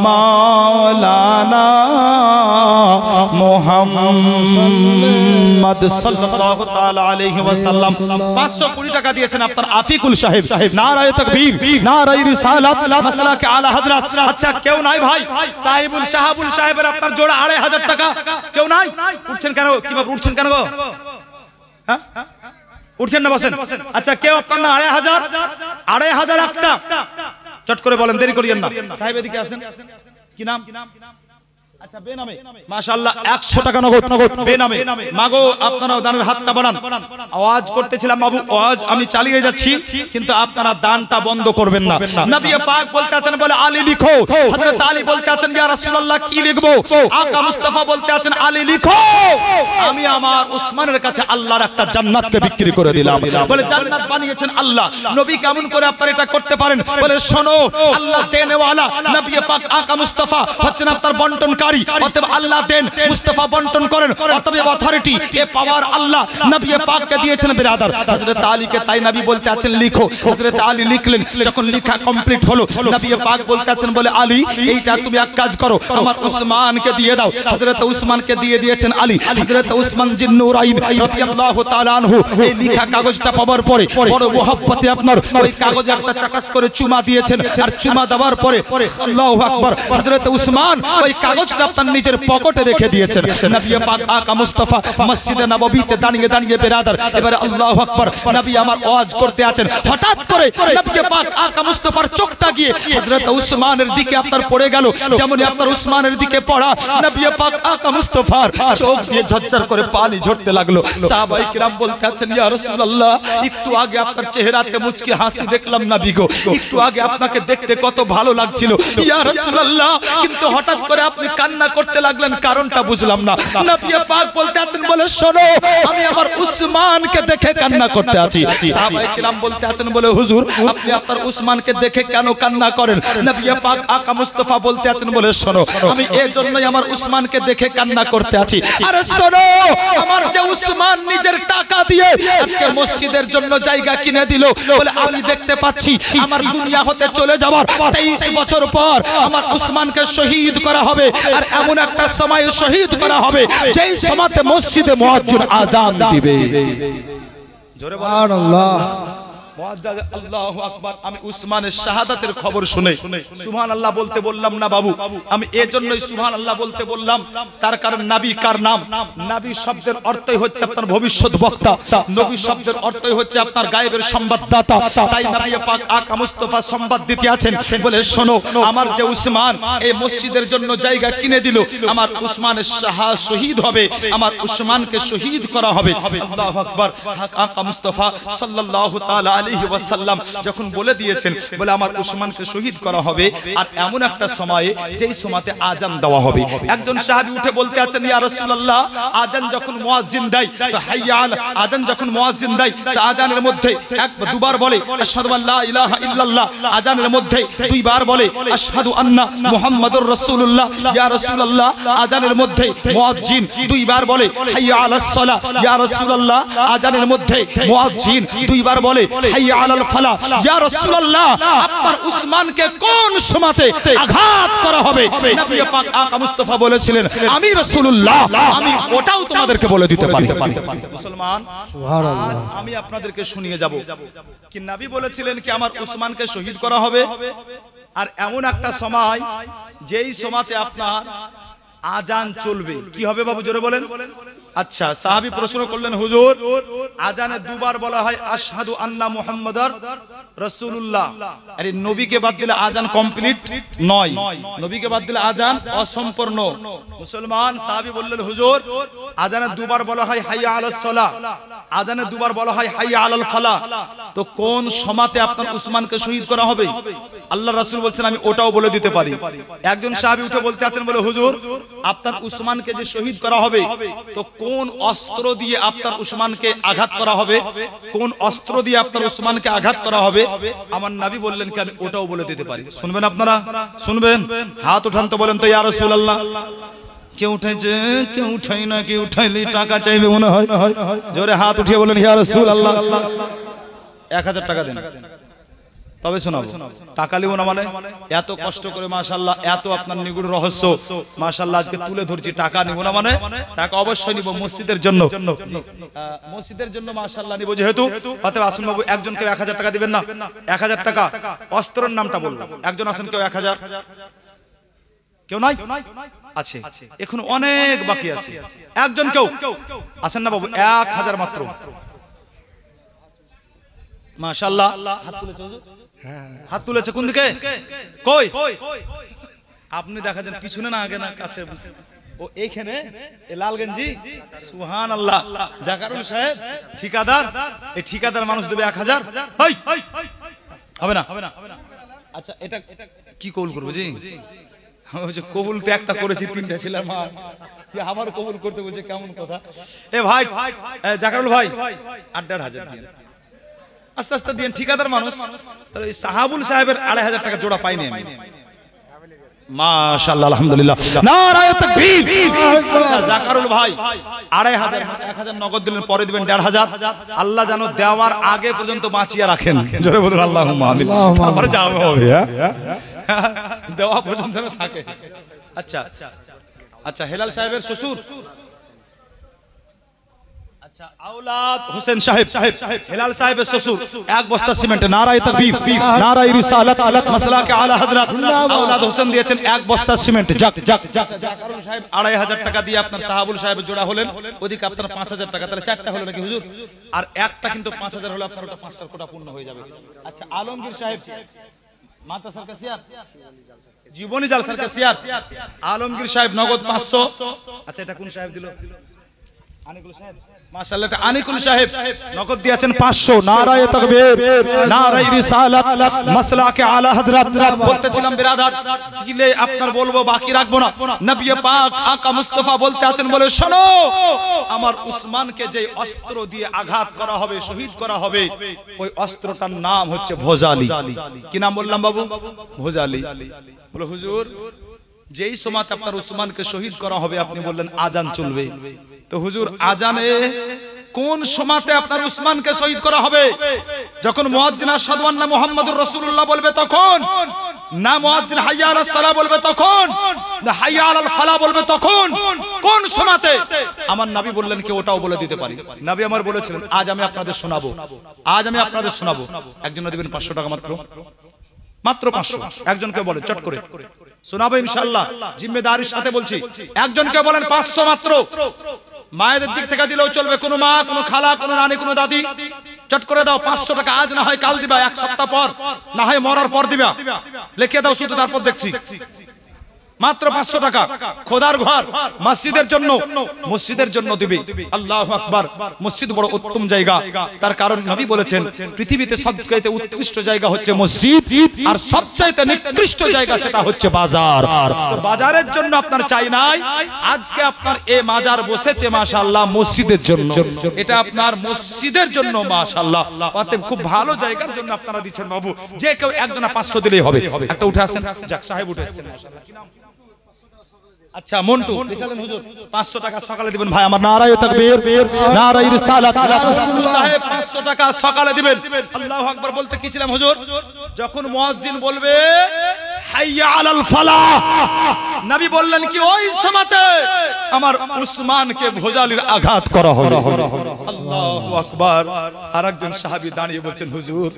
মাওলানা মুহাম্মদ সাল্লাল্লাহু তাআলা আলাইহি ওয়াসাল্লাম। 520 টাকা দিয়েছেন আপনার আফিকুল সাহেব। নারায়ে তাকবীর, নারায়ে রিসালাত, মাসলাকে আলা হযরত। আচ্ছা কেউ নাই ভাই, সাহেবুল শাহাবুল সাহেবের আপনার জোড়া 2500 টাকা। কেউ নাই? উঠছেন কেন? কিভাবে উঠছেন কেন গো? হ্যাঁ উঠছেন না, বসেন। আচ্ছা কেউ আপনার না 2500 একটা চট করে বলেন, দেরি করিয়েন না। সাহেব এদিকে আসেন, কি নাম? আচ্ছা বেনামে মাশাআল্লাহ 100 টাকা নগদ বেনামে। মাগো আপনারা দানের হাতটা বাড়ান। আওয়াজ করতেছিলাম বাবু, আওয়াজ আমি চালিয়ে যাচ্ছি, কিন্তু আপনারা দানটা বন্ধ করবেন না। নবী পাক বলতে আছেন বলে আলী লিখো, হযরত আলী বলতে আছেন ইয়া রাসূলুল্লাহ কি লিখবো? আকা মুস্তাফা বলতে আছেন আলী লিখো, আমি আমার উসমানের কাছে আল্লাহর একটা জান্নাতকে বিক্রি করে দিলাম। বলে জান্নাত বানিয়েছেন আল্লাহ, নবী কেমন করে আপনারা এটা করতে পারেন? বলে শোনো, আল্লাহ দেনেওয়ালা, নবী পাক আকা মুস্তাফা হচ্ছেন আপনার বন্টনকারী, অতএব আল্লাহ দেন, মুস্তাফা বন্টন করেন, অতএব অথরিটি এ পাওয়ার আল্লাহ নবী পাককে দিয়েছেন। বিরাদার হযরত আলীকে তাই নবী বলতে আছেন লিখো, হযরত আলী লিখলেন। যখন লেখা কমপ্লিট হলো, নবী পাক বলতে আছেন বলে আলী এইটা তুমি এক কাজ করো, আমার উসমানকে দিয়ে দাও। হযরত উসমানকে দিয়ে দিয়েছেন আলী। হযরত উসমান জিন্নুরাইন রাদিয়াল্লাহু তাআলা আনহু এই লেখা কাগজটা পাওয়ার পরে বড় মোহাব্বতে আপনার ওই কাগজে একটা চাকাস করে চুমা দিয়েছেন, আর চুমা দেওয়ার পরে আল্লাহু আকবার, হযরত উসমান ওই কাগজটা আপনার নিজের পকেটে রেখে দিয়েছেন। নবী পাক আকা মুস্তাফা মসজিদে নববীতে দাঁড়িয়ে দাঁড়িয়ে বেরাদার এবারে আল্লাহু আকবার, নবী আমার ওয়াজ করতে আছেন। হঠাৎ করে নবী পাক আকা মুস্তাফার চোখটা গিয়ে হযরত উসমানের দিকে আপনার পড়ে গেল। যেমনই আপনার উসমানের দিকে পড়া, নবী পাক আকা মুস্তাফার চোখ দিয়ে ঝরঝর করে পানি ঝরতে লাগলো। সাহাবায়ে কিরাম বলতে আছেন ইয়া রাসূলুল্লাহ, একটু আগে আপনার চেহারাতে মুচকি হাসি দেখলাম নবী গো, একটু আগে আপনাকে দেখতে কত ভালো লাগছিল ইয়া রাসূলুল্লাহ, কিন্তু হঠাৎ করে আপনি কান্না করতে লাগলেন, কারণটা বুঝলাম না। নবী পাক বলতে আছেন বলে শোনো, আমি আমার উসমানকে দেখে কান্না করতে আছি। সাহাবায়ে কিরাম বলতে আছেন বলে হুজুর আপনি আপনার উসমানকে দেখে কেন কান্না করেন? নবী পাক আকা মুস্তাফা বলতে আছেন বলে শোনো, আমি এই জন্যই আমার উসমানকে দেখে কান্না করতে আছি। আরে শোনো, আমার যে উসমান নিজের টাকা দিয়ে আজকে মসজিদের জন্য জায়গা কিনে দিল, বলে আমি দেখতে পাচ্ছি আমার দুনিয়া হতে চলে যাওয়ার 23 বছর পর আমার উসমানকে শহীদ করা হবে। আর এমন একটা সময় শহীদ করা হবে যেই সময়তে মসজিদে মুয়াজ্জিন আযান দিবে। জোরে বলেন সুবহানাল্লাহ। আল্লাহু আকবার। আমি উসমানের শাহাদাতের খবর শুনে সুবহানাল্লাহ বলতে বললাম না বাবু, আমি এজন্যই সুবহানাল্লাহ বলতে বললাম, তার কারণ নবী কার নাম? নবী শব্দের অর্থই হচ্ছে আপনার ভবিষ্যৎ বক্তা, নবী শব্দের অর্থই হচ্ছে আপনার গায়েবের সংবাদদাতা। তাই নবী পাক আকা মুস্তাফা সংবাদ দিতে আছেন বলে শোনো, আমার যে উসমান এই মসজিদের জন্য জায়গা কিনে দিল, আমার উসমানের শহীদ হবে, আমার উসমানকে শহীদ করা হবে। আল্লাহু আকবার। আকা মুস্তাফা সাল্লাল্লাহু তাআলা আলাইহি ওয়াসাল্লাম যখন বলে দিয়েছেন বলে আমার উসমানকে শহীদ করা হবে, আর এমন একটা সময়ে যেই সময়তে আজান দেওয়া হবে, একজন সাহাবী উঠে বলতে আছেন ইয়া রাসূলুল্লাহ, আজান যখন মুয়াজ্জিন দেয় তো হাইয়া আলা, আজান যখন মুয়াজ্জিন দেয় তো আজানের মধ্যে দুবার বলে আশহাদু আল্লা ইলাহা ইল্লাল্লাহ, আজানের মধ্যে দুইবার বলে আশহাদু আন্না মুহাম্মাদুর রাসূলুল্লাহ। ইয়া রাসূলুল্লাহ, আজানের মধ্যে মুয়াজ্জিন দুইবার বলে হাইয়া আলাস সালাহ। ইয়া রাসূলুল্লাহ, আজানের মধ্যে মুয়াজ্জিন দুইবার বলে হাইয়া আলাল ফালাহ। ইয়া রাসূলুল্লাহ, আপনার উসমানকে কোন সময়তে আঘাত করা হবে? নবী পাক আকা মুস্তাফা বলেছিলেন আমি রাসূলুল্লাহ, আমি ওটাও তোমাদেরকে বলে দিতে পারি। মুসলমান সুবহানাল্লাহ, আজ আমি আপনাদেরকে শুনিয়ে যাব কি নবী বলেছিলেন কি আমার উসমানকে শহীদ করা হবে। আর এমন একটা সময় যেই সময়তে আপনার আজান চলবে, কি হবে বাবু জোরে বলেন। আচ্ছা, সাহাবী প্রশ্ন করলেন, হুজুর আজানে দুবার বলা হয় আশহাদু আন্না মুহাম্মাদার রাসূলুল্লাহ, আরে নবীকে বাদ দিলে আজান কমপ্লিট নয়, নবীকে বাদ দিলে আজান অসম্পূর্ণ। মুসলমান সাহাবী বললেন, হুজুর আজানে দুবার বলা হয় হাইয়া আলাস সালাহ, আজানে দুবার বলা হয় হাইয়া আলাল ফালাহ, তো কোন সময়তে আপনার উসমানকে শহীদ করা হবে? আল্লাহ রাসূল বলছেন আমি ওটাও বলে দিতে পারি। একজন সাহাবী উঠে বলতে আছেন, বলে হুজুর আপনার উসমানকে যে শহীদ করা হবে, তো কোন অস্ত্র দিয়ে আপনার উসমানকে আঘাত করা হবে, কোন অস্ত্র দিয়ে আপনার উসমানকে আঘাত করা হবে? আমার নবী বললেন কি আমি ওটাও বলে দিতে পারি। শুনবেন আপনারা? শুনবেন? হাত উঠান তো বলেন তো ইয়া রাসূলুল্লাহ। কেউ উঠাইছে, কেউ উঠাই না, কেউ উঠাইলে টাকা চাইবে মনে হয়। জোরে হাত উঠিয়ে বলেন ইয়া রাসূলুল্লাহ। 1000 টাকা দেন তবে শোনাবো। টাকা লিব না মানে? এত কষ্ট করে মাশাআল্লাহ, এত আপনার নিগুড় রহস্য মাশাআল্লাহ আজকে তুলে ধরছি, টাকা নিব না মানে? টাকা অবশ্যই নিব মসজিদের জন্য, মসজিদের জন্য মাশাআল্লাহ নিব যেহেতু। অতএব আসুন বাবু, একজন কেউ 1000 টাকা দিবেন না? 1000 টাকা। অস্ত্রের নামটা বলবো, একজন আছেন কেউ 1000? কেউ নাই? আছে, এখন অনেক বাকি আছে। একজন কেউ আছেন না বাবু? 1000 মাত্র। মাশাআল্লাহ, হাত তুলেছে হুজুর, হাত তুলেছে কোন দিকে? কই আপনি দেখা যান পিছনে না আগে না কাছে? ও এইখানে, এই লাল গেঞ্জি। সুবহানাল্লাহ, জাকারুল সাহেব ঠিকাদার, এই ঠিকাদার মানুষ দেবে 1000? হবে না? আচ্ছা, এটা কি কবুল করবো জি? কবুল তো একটা করেছি, 3টা ছিলাম, আবার কবুল করতে বলছে, কেমন কথা? এ ভাই জাকারুল ভাই 8,500 দিয়ে আস্তে আস্তে দিয়ে, ঠিকাদার মানুষ। তাহলে এই সাহাবুল সাহেবের 2,500 টাকা জোড়া পাইনি আমি। মাশাআল্লাহ, আলহামদুলিল্লাহ, নারায়ে তাকবীর। আচ্ছা জাকারুল ভাই 2,500, 1,000 নগদ দিলেন, পরে দিবেন 1,500। আল্লাহ জানো দেওয়ার আগে পর্যন্ত বাঁচিয়ে রাখেন, জোরে বলুন আল্লাহুম্মা আমিন। তারপরে যাবে হবে, দেওয়া পর্যন্ত থাকে। আচ্ছা আচ্ছা, হেলাল সাহেবের শ্বশুর, আচ্ছা আওলাদ হোসেন সাহেব, হেলাল সাহেবের শ্বশুর, 1 বস্তা সিমেন্ট। নারায়ে তাকবীর, নারায়ে রিসালাত, মাসলাকে আলা হযরত আওলাদ হোসেন দিয়েছেন 1 বস্তা সিমেন্ট। যাক, জাকারুল সাহেব 2,500 টাকা দিয়ে আপনার সাহাবুল সাহেবের জোড়া হলেন, ওদিকে আপনার 5,000 টাকা, তাহলে 4টা হলো নাকি হুজুর? আর একটা কিন্তু 5,000 হলো, আপনার ওটা 5টার কোটা পূর্ণ হয়ে যাবে। আচ্ছা আলমগীর সাহেব, মাতা সরকার সিয়ার, জীবনী জাল সরকার সিয়ার, আলমগীর সাহেব নগদ 500। আচ্ছা এটা কোন সাহেব দিল? আনিকুল সাহেব, মাশাআল্লাহ, এটা আনিকুল সাহেব নগদ দিয়েছেন 500। নারায়ে তাকবীর, নারায়ে রিসালাত, মাসলাকে আলা হযরত। বলতেছিলাম বিরাদার, দিলে আপনার বলবো, বাকি রাখবো না। নবী পাক আকা মুস্তাফা বলতে আছেন, বলে শোনো আমার উসমানকে যে অস্ত্র দিয়ে আঘাত করা হবে, শহীদ করা হবে, ওই অস্ত্রটার নাম হচ্ছে ভোজালি। কি নাম বললাম বাবু? ভোজালি। বলে হুজুর যেই সময়তে আপনার উসমানকে শহীদ করা হবে, আপনি বললেন আজান চলবে, তো হুজুর আজানে কোন সময়তে আপনার উসমানকে শহীদ করা হবে? যখন মুয়াজ্জিন আশহাদু আন্না মুহাম্মাদুর রাসূলুল্লাহ বলবে তখন, না মুয়াজ্জিন হাইয়া আলাস সালাহ বলবে তখন, না হাইয়া আলাল ফালাহ বলবে তখন? কোন সময়তে? আমার নবী বললেন কি ওটাও বলে দিতে পারি। নবী আমার বলেছিলেন আজ আমি আপনাদের শোনাবো, আজ আমি আপনাদের শোনাবো। একজন দিবেন 500 টাকা মাত্র, মাত্র 500। একজনকে বলেন চট করে শোনাবো ইনশাআল্লাহ, জিম্মেদারির সাথে বলছি। একজনকে বলেন 500 মাত্র। মায়েদের দিক থেকে দিলেও চলবে, কোনো মা, কোনো খালা, কোনো নানি, কোনো দাদি, চট করে দাও 500 টাকা। আজ না হয় কাল দিবা, 1 সপ্তাহ পর, না হয় মরার পর দিবা, লিখে দাও শুধু, তারপর দেখছি। মাত্র 500 টাকা। খোদার ঘর মসজিদের জন্য, মসজিদের জন্য দিবে। আল্লাহু আকবার। মসজিদ বড় উত্তম জায়গা, তার কারণ নবী বলেছেন পৃথিবীতে সবচাইতে উৎকৃষ্ট জায়গা হচ্ছে মসজিদ, আর সবচাইতে নিকৃষ্ট জায়গা সেটা হচ্ছে বাজার। তো বাজারের জন্য আপনার চাই নাই, আজকে আপনার এই মাজার বসেছে মাশাআল্লাহ মসজিদের জন্য, এটা আপনার মসজিদের জন্য মাশাআল্লাহ। অতএব খুব ভালো জায়গার জন্য আপনারা দিচ্ছেন বাবু। যে কেউ একজনা 500 দিলেই হবে। একটা উঠে আসেন, যাক সাহেব উঠে আসেন মাশাআল্লাহ। কি নাম? আচ্ছা মন্টু, লিখালেন হুজুর 500 টাকা সকালে দিবেন ভাই আমার। নারায়ে তাকবীর, নারায়ে রিসালাত। সাহেব 500 টাকা সকালে দিবেন। আল্লাহু আকবার বলতে কি ছিলাম হুজুর? যখন মুয়াজ্জিন বলবে হাইয়া আলাল ফালাহ, নবী বললেন কি ওই সময়তে আমার উসমানকে ভোজালির আঘাত করা হবে। আল্লাহু আকবার। আরেকজন সাহাবী দাঁড়িয়ে বলছেন, হুজুর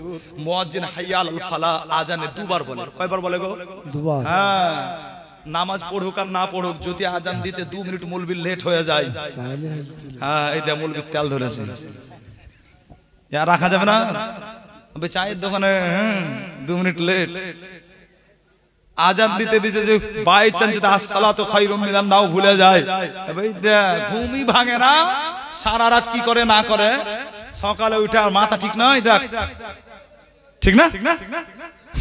মুয়াজ্জিন হাইয়া আলাল ফালাহ আজানে দুবার বলে। কয়বার বলে গো? দুবার। হ্যাঁ, নামাজ পড়ুক আর না পড়ুক, যদি আজান দিতে 2 মিনিট মুলবি লেট হয়ে যায়, তাহলে হ্যাঁ এই দে মুলবি তেল ধরেছে, আর রাখা যাবে না। চায়ের দোকানে 2 মিনিট লেট, আজান দিতে দিতে যে বাই চান্স যদি আসসালাতু খায়রুম মিনান নাও ভুলে যায়, ভাই ঘুমই ভাঙে না, সারা রাত কি করে না করে, সকালে উঠে আর মাথা ঠিক নয়, দেখ ঠিক না?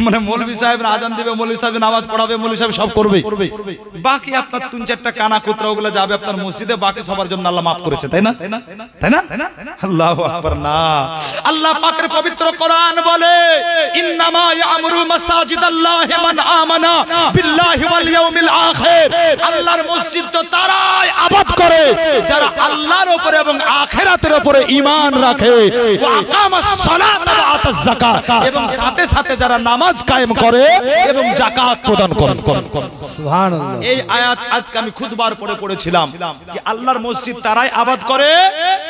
মানে মৌলভী সাহেব আজান দিবে, মৌলভী সাহেব নামাজ পড়াবে, মৌলভী সাহেব সব করবে, বাকি আপনার 3-4টা কানা কুতরা ওগুলো যাবে আপনার মসজিদে, বাকি সবার জন্য আল্লাহ মাফ করেছে, তাই না? তাই না? আল্লাহু আকবার। না, আল্লাহ পাকের পবিত্র কোরআন বলে, ইন্নামা ইয়ামুরু মাসাজিদাল্লাহি মান আমানা বিল্লাহি ওয়াল ইয়াউমিল আখির। আল্লাহর মসজিদ তো তারাই আবাদ করে যারা আল্লাহর উপরে এবং আখিরাতের উপরে ঈমান রাখে, ওয়া আকামাস সালাতা ওয়া আতাজ যাকাত, এবং সাথে সাথে যারা নামাজ কায়েম করে এবং যাকাত প্রদান করে। সুবহানাল্লাহ। এই আয়াত আজকে আমি খুতবার পড়ে পড়েছিলাম কি আল্লাহর মসজিদ তারাই আবাদ করে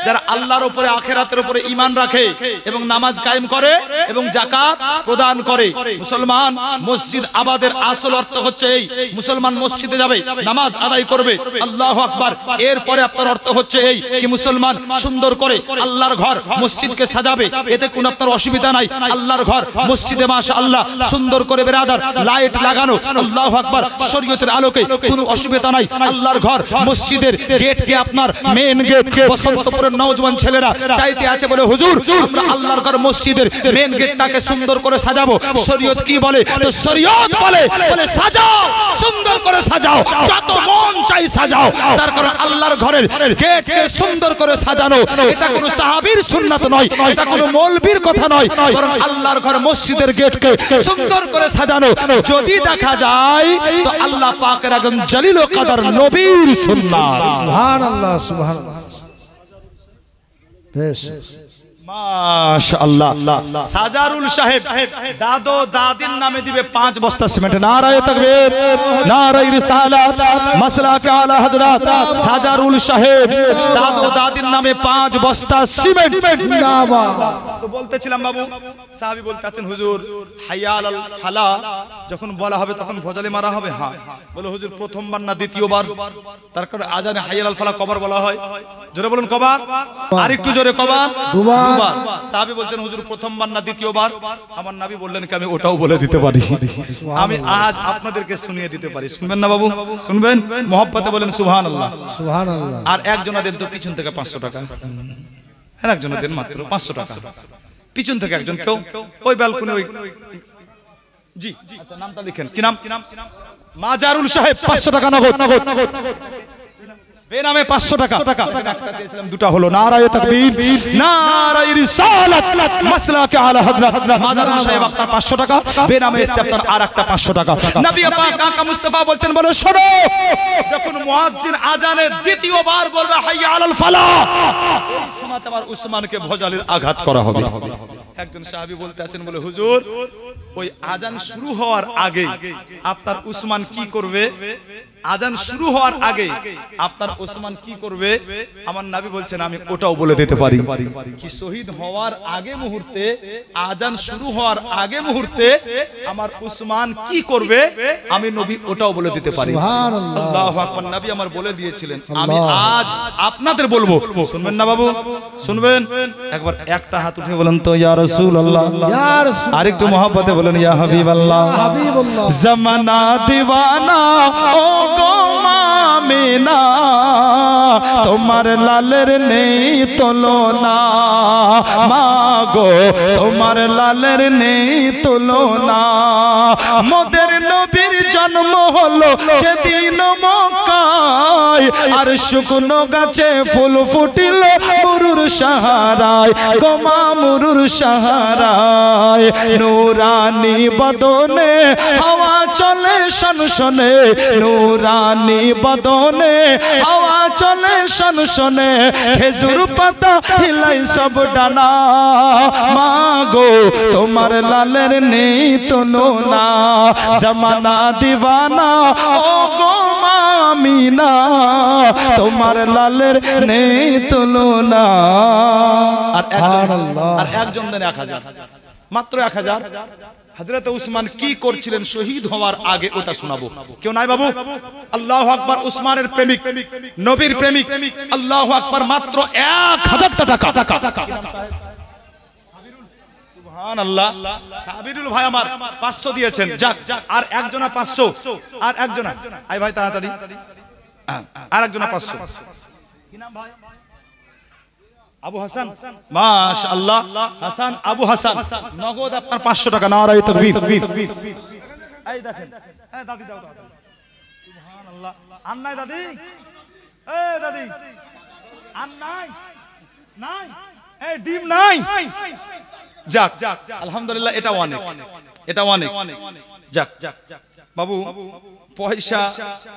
যারা আল্লাহর উপরে আখিরাতের উপরে ঈমান রাখে এবং নামাজ কায়েম করে এবং যাকাত প্রদান করে। মুসলমান মসজিদ আবাদের আসল অর্থ হচ্ছে এই, মুসলমান মসজিদে যাবে, নামাজ আদায় করবে, আল্লাহু আকবার, এরপরে আপনার অর্থ হচ্ছে এই কি মুসলমান সুন্দর করে আল্লাহর ঘর মসজিদকে সাজাবে, এতে কোনো আপনার অসুবিধা নাই। আল্লাহর ঘর মসজিদে মাশাআল্লাহ সুন্দর করে বেরাদার লাইট লাগানো, আল্লাহু আকবার, শরীয়তের আলোকে কোনো অসুবিধা নাই। আল্লাহর ঘর মসজিদের গেটকে আপনার মেইন গেট, বসন্তপুরের নওজওয়ান ছেলেরা চাইতে আছে বলে হুজুর আমরা আল্লাহর ঘর মসজিদের মেইন গেটটাকে সুন্দর করে সাজাবো। শরীয়ত কি বলে? তো শরীয়ত বলে সাজাও, সুন্দর করে সাজাও, যত মন চাই সাজাও। তার কারণ আল্লাহর ঘরের গেটকে সুন্দর করে সাজানো এটা কোনো সাহাবীর সুন্নাত নয়, এটা কোনো মৌলবীর কথা নয়, বরং আল্লাহর ঘর মসজিদের গেটকে সুন্দর করে সাজানো যদি দেখা যায় তো আল্লাহ পাকের একজন জলিল ও কদর নবীর সুন্নাত। সুবহানাল্লাহ, সুবহানাল্লাহ। বেশ মাশাআল্লাহ। সাজারুল সাহেব দাদো দাদির নামে দিবে 5 বস্তা সিমেন্ট। নারায়ে তাকবীর, নারায়ে রিসালাত, মাসলাকে আলা হযরত সাজারুল সাহেব দাদো দাদির নামে 5 বস্তা সিমেন্ট। জিন্দাবাদ। তো বলতেছিলাম বাবু, সাহাবী বলতে আছেন হুজুর হাইয়া আলাল ফালাহ যখন বলা হবে তখন ভজালি মারা হবে? হ্যাঁ। বলে হুজুর প্রথমবার না দ্বিতীয়বার? তার কারণে আজানে হাইয়া আলাল ফালাহ কবার বলা হয়? জোরে বলুন কবার? আরেকটু জোরে কবার? দুবার। সাহাবী বলছেন হুজুর প্রথমবার না দ্বিতীয়বার? আমার নবী বললেন কি আমি ওটাও বলে দিতে পারি, আমি আজ আপনাদেরকে শুনিয়ে দিতে পারি। শুনবেন না বাবু? শুনবেন? মহব্বতে বলেন সুবহানাল্লাহ, সুবহানাল্লাহ। আর একজনা দেন তো পিছন থেকে 500 টাকা, আর একজনা দেন মাত্র 500 টাকা, পিছন থেকে একজন কেউ ওই ব্যালকনি ওই জি আচ্ছা নামটা লিখেন, কি নাম? মাজারুল সাহেব 500 টাকা নগদ, বেনামে 500 টাকা। একটা চেয়েছিলাম, দুটো হলো। নারায়ে তাকবীর, নারায়ে রিসালাত, মাসলাকে আলা হযরত মাজারুল সাহেব আপনার 500 টাকা, বেনামে এসে আপনার আরেকটা 500 টাকা। নবী পাক আকা মুস্তাফা বলছেন, বলে শোনো যখন মুয়াজ্জিন আজানে দ্বিতীয়বার বলবে হাইয়া আলাল ফালাহ, ওই সময় আমার উসমানকে ভজালির আঘাত করা হবে। একজন সাহাবী বলতে আছেন, বলে হুজুর ওই আজান শুরু হওয়ার আগে আপনার উসমান কি করবে? আজান শুরু হওয়ার আগে আপনার ওসমান কি করবে? আমার নবী বলছেন আমি ওটাও বলে দিতে পারি। কি শহীদ হওয়ার আগে মুহূর্তে, আজান শুরু হওয়ার আগে মুহূর্তে আমার ওসমান কি করবে আমি নবী ওটাও বলে দিতে পারি। সুবহানাল্লাহ। আল্লাহু আকবার। নবী আমার বলে দিয়েছিলেন, আমি আজ আপনাদের বলবো। শুনবেন না বাবু? শুনবেন? একবার একটা হাত উঠে বলেন তো ইয়া রাসূলুল্লাহ, ইয়া রাসূলুল্লাহ। আরেকটু মহব্বতে বলেন ইয়া হাবিবাল্লাহ, হাবিবাল্লাহ। জমানা দিওয়ানা ও গো মামিনা, তোমার লালের নেই তুলনা, মাগো তোমার লালের নেই তুলনা। মোদের নবীর জন্ম হলো যেদিন মক্কায়, আর শুকনো গাছে ফুল ফুটিল মুরুর সাহারায়, গোমা মুরুর সাহারায়। নূরানি বদনে হাওয়া চলে শনশনে, নূরানি বদনে হাওয়া চলে শনশনে, খেজুর পাতা হিলাই সব ডানা, মাগো তোমার লালের নেই তুলনা। জমানা দিওয়ানা ও গো মামিনা তোমার লালের নেই তুলনা। আর একজন দেন 1000, মাত্র 1000। হযরত উসমান কি করছিলেন শহীদ হওয়ার আগে ওটা শোনাবো। কেউ নাই বাবু? আল্লাহু আকবার। উসমানের প্রেমিক, নবীর প্রেমিক। আল্লাহু আকবার। মাত্র 1000 টাকা। কি নাম সাহেব? সুবহানাল্লাহ। সাবিরুল ভাই আমার 500 দিয়েছেন। যাক, আর একজনা 500, আর একজনা আই ভাই তাড়াতাড়ি, আর একজনা 500। কি নাম ভাই? আবু হাসান। মাশাআল্লাহ, হাসান, আবু হাসান। নগদ আপনার 500 টাকা। নারায়ে তাকবীর। এই দেখেন, এই দাদি দাও, সুবহানাল্লাহ। আন নাই দাদি? এই দাদি আন নাই? নাই? এই ডিম নাই? যাক, আলহামদুলিল্লাহ। এটা অনেক, এটা অনেক। যাক বাবু, পয়সা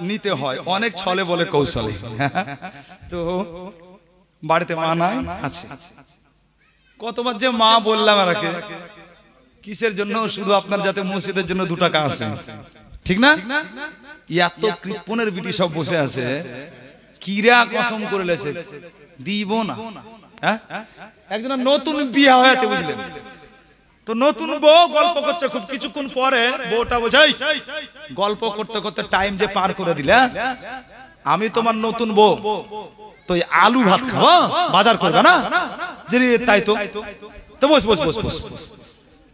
নিতে হয় অনেক ছলে বলে কৌশলে। তো বাড়িতে মা নাই? আছে। কতবার যে মা বললাম আরকে, কিসের জন্য? শুধু আপনার যাতে মসজিদের জন্য 2 টাকা আছে, ঠিক না? এত কৃপণের বিটি সব বসে আছে, কিরা কসম করে লেছে দিব না। হ্যাঁ, একজনের নতুন বিয়ে হয়েছে, বুঝলেন তো, নতুন বউ গল্প করছে। খুব কিছুক্ষণ পরে বউটা বোঝাই, গল্প করতে করতে টাইম যে পার করে দিলে, আমি তোমার নতুন বউ, তো আলু ভাত খাবো, বাজার করবে না? যে তাই তো, তো বস বস বস বস।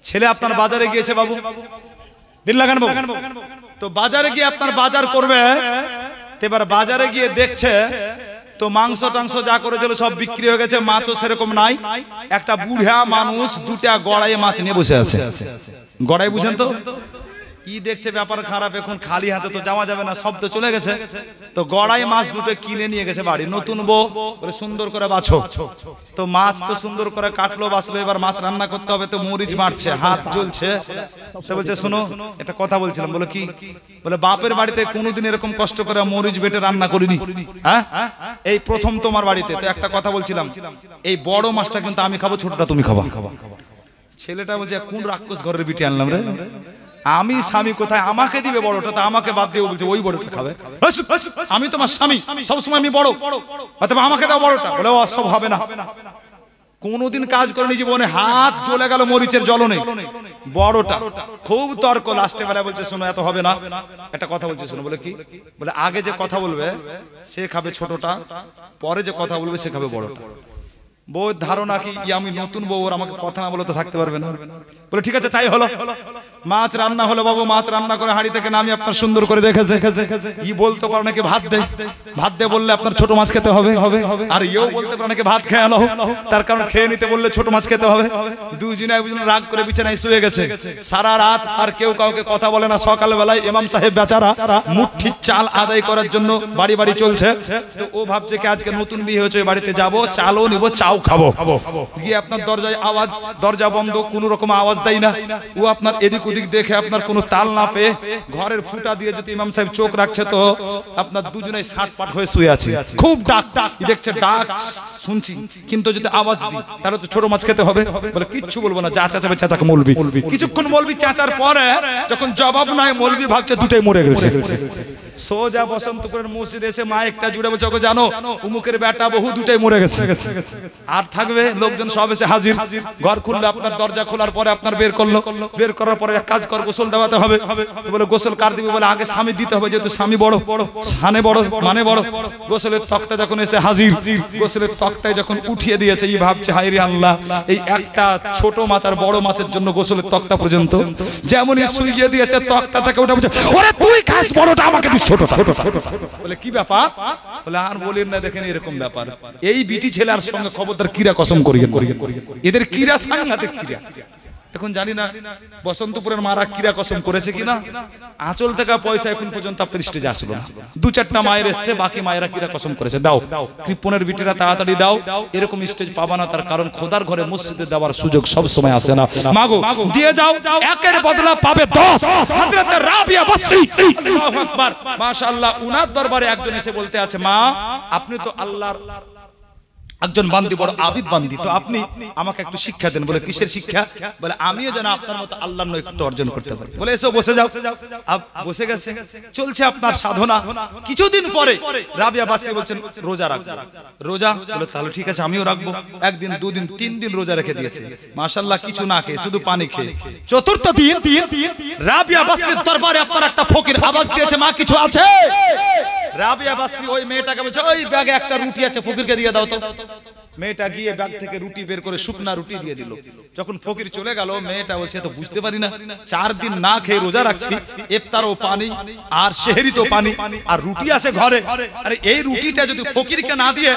ছেলে আপনার বাজারে গিয়েছে বাবু, দিল লাগান বাবু। তো বাজারে গিয়ে আপনার বাজার করবে, এবার বাজারে গিয়ে দেখছে তো মাংস টাংস যা করেছিল সব বিক্রি হয়ে গেছে, মাছও সেরকম নাই। একটা বুড়া মানুষ 2টা গড়াইয়ে মাছ নিয়ে বসে আছে। গড়াই বুঝেন তো? ই দেখছে ব্যাপার খারাপ, এখন খালি হাতে তো যাওয়া যাবে না, সব তো চলে গেছে। তো গড়াই মাছ 2টো কিনে নিয়ে গেছে বাড়ি। নতুন বউ বলে সুন্দর করে বাছো। তো মাছ তো সুন্দর করে কাটলো, বাছলো। এবার মাছ রান্না করতে হবে, তো মরিচ মারছে, হাত জ্বলছে। সে বলছে শোনো, এটা কথা বলছিলাম। বলে কি? বলে বাপের বাড়িতে কোনোদিন এরকম কষ্ট করে মরিচ বেটে রান্না করিনি, হ্যাঁ, এই প্রথম তোমার বাড়িতে। তো একটা কথা বলছিলাম, এই বড় মাছটা কিন্তু আমি খাবো, ছোটটা তুমি খাবা। ছেলেটা বলছে কোন রাক্ষস ঘরের বিটি আনলাম রে, আমি স্বামী কোথায়, আমাকে দিবে বড়টা, তো আমাকে বাদ দিয়ে বলছে ওই বড়টা খাবে। আমি তোমার স্বামী, সবসময় আমি বড়, অথবা আমাকে দাও বড়টা। বলে ও সব হবে না, কোনদিন কাজ করেনি জীবনে, হাত জ্বলে গেল মরিচের জ্বলনে, বড়টা। খুব তর্ক, লাস্টে বেলা বলছে শোনো এত হবে না, একটা কথা বলছে শোনো। বলে কি? বলে আগে যে কথা বলবে সে খাবে ছোটটা, পরে যে কথা বলবে সে খাবে বড়টা। বউর ধারণা কি আমি নতুন বউ, ওর আমাকে কথা না বলে তো থাকতে পারবে না। বলে ঠিক আছে তাই হলো। মাছ রান্না হলো বাবু, মাছ রান্না করে হাঁড়ি থেকে নামিয়ে আপনার সুন্দর করে রেখেছে। ই বলতে পারে নাকি ভাত দে, ভাত দে বললে আপনার ছোট মাছ খেতে হবে। আর ইও বলতে পারে নাকি ভাত খেয়ে নাও, তার কারণ খেয়ে নিতে বললে ছোট মাছ খেতে হবে। দুজনে একজনে রাগ করে বিছানায় শুয়ে গেছে সারা রাত, আর কেউ কাউকে কথা বলে না। সকালবেলায় ইমাম সাহেব বেচারা মুঠি চাল আদায় করার জন্য বাড়ি বাড়ি চলছে। তো ও ভাবছে কি আজকে নতুন বিয়ে হয়েছে, বাড়িতে যাব, চালও নিব, চাও খাবো। গিয়ে আপনার দরজায় আওয়াজ, দরজা বন্ধ, কোনো রকম আওয়াজ দেয় না। ও আপনার এদিক ওদিক দেখে আপনার কোনো তাল না পেয়ে ঘরের ফুটা দিয়ে যদি ইমাম সাহেব চোখ রাখছে, তো আপনার দুজনেই সাটপাট হয়ে শুয়ে আছে। খুব ডাক দেখছে, ডাক শুনছি, কিন্তু যদি আওয়াজ দিই তাহলে তো ছোট মাছ খেতে হবে। বলে কিচ্ছু বলবো না, যা চাচাবে চাচাকে মলবি। কিছুক্ষণ মলবি চাচার পরে যখন জবাব নাই, মলবি ভাবছে দুটাই মরে গেছে। সোজা বসন্তপুরের মসজিদে এসে মা একটা জুড়ে বলছে ওকে জানো উমুকের বেটা বহু দুটাই মরে গেছে। আর থাকবে লোকজন সব এসে হাজির। ঘর খুললে আপনার দরজা খোলার পরে আপনার বের করলো, বের করার পরে এক কাজ কর, গোসল দেওয়াতে হবে। বলে গোসল কার দিবে? বলে আগে স্বামী দিতে হবে, যেহেতু স্বামী বড়, সানে বড়, মানে বড়। গোসলের তক্তা যখন এসে হাজির, গোসলের তক্তায় যখন উঠিয়ে দিয়েছে, এই ভাবছে হায় রে আল্লাহ, এই একটা ছোট মাছ আর বড় মাছের জন্য গোসলের তক্তা পর্যন্ত যেমনই শুইয়ে দিয়েছে, তক্তা থেকে উঠে বলছে ওরে তুই খাস বড়টা, আমাকে দিস ছোটটা। বলে কি ব্যাপার? বলে আর বলেন না, দেখেন এরকম ব্যাপার। এই বিটি ছেলের সঙ্গে খবরদার কিরা কসম করিয়েন, এদের কিরা সাংঘাতিক কিরা। এখন জানি না বসন্তপুরের মারা কিরা কসম করেছে কিনা, আঁচল থেকে পয়সা এখন পর্যন্ত আপনার স্টেজে আসলো না। 2-4টা মায়ের এসছে, বাকি মায়েরা কিরা কসম করেছে। দাও কৃপণের বিটিরা তাড়াতাড়ি দাও, এরকম স্টেজ পাবা না। তার কারণ খোদার ঘরে মসজিদে দেওয়ার সুযোগ সব সময় আসে না। মাগো দিয়ে যাও, একের বদলা পাবে 10। হযরত রাবিয়া বসরি, আল্লাহু আকবার, মাশাআল্লাহ, উনার দরবারে একজন এসে বলতে আছে, মা আপনি তো আল্লাহর একজন বান্দি বড় আবিদ বান্দি, তো আপনি আমাকে একটু শিক্ষা দেন। বলে কিসের শিক্ষা? বলে আমিও যেন আপনার মতো আল্লাহর নৈকট্য অর্জন করতে পারি। বলে এসো বসে যাও। বসে গেছে, চলছে আপনার সাধনা। কিছুদিন পরে রাবিয়া বাসরি বলছেন রোজা রাখবো। রোজা? বলে তাহলে ঠিক আছে আমিও রাখবো। একদিন, দুদিন, 3 দিন রোজা রেখে দিয়েছে মাশাআল্লাহ, কিছু না খেয়ে শুধু পানি খেয়ে। চতুর্থ দিন রাবিয়া বাসরির দরবারে আপনার একটা ফকির আওয়াজ দিয়েছে, মা কিছু আছে? রাবিয়া বাসরি ওই মেয়েটাকে বলছে ওই ব্যাগে একটা রুটি আছে, ফকিরকে দিয়ে দাও তো। মেয়েটা গিয়ে ব্যাগ থেকে রুটি বের করে শুকনা রুটি দিয়ে দিল। যখন ফকির চলে গেল, মেয়েটা বলছে তো বুঝতে পারি না, 4 দিন না খেয়ে রোজা রাখছি, ইফতারও পানি আর সেহরিতেও পানি, আর রুটি আছে ঘরে। আরে এই রুটিটা যদি ফকিরকে না দিয়ে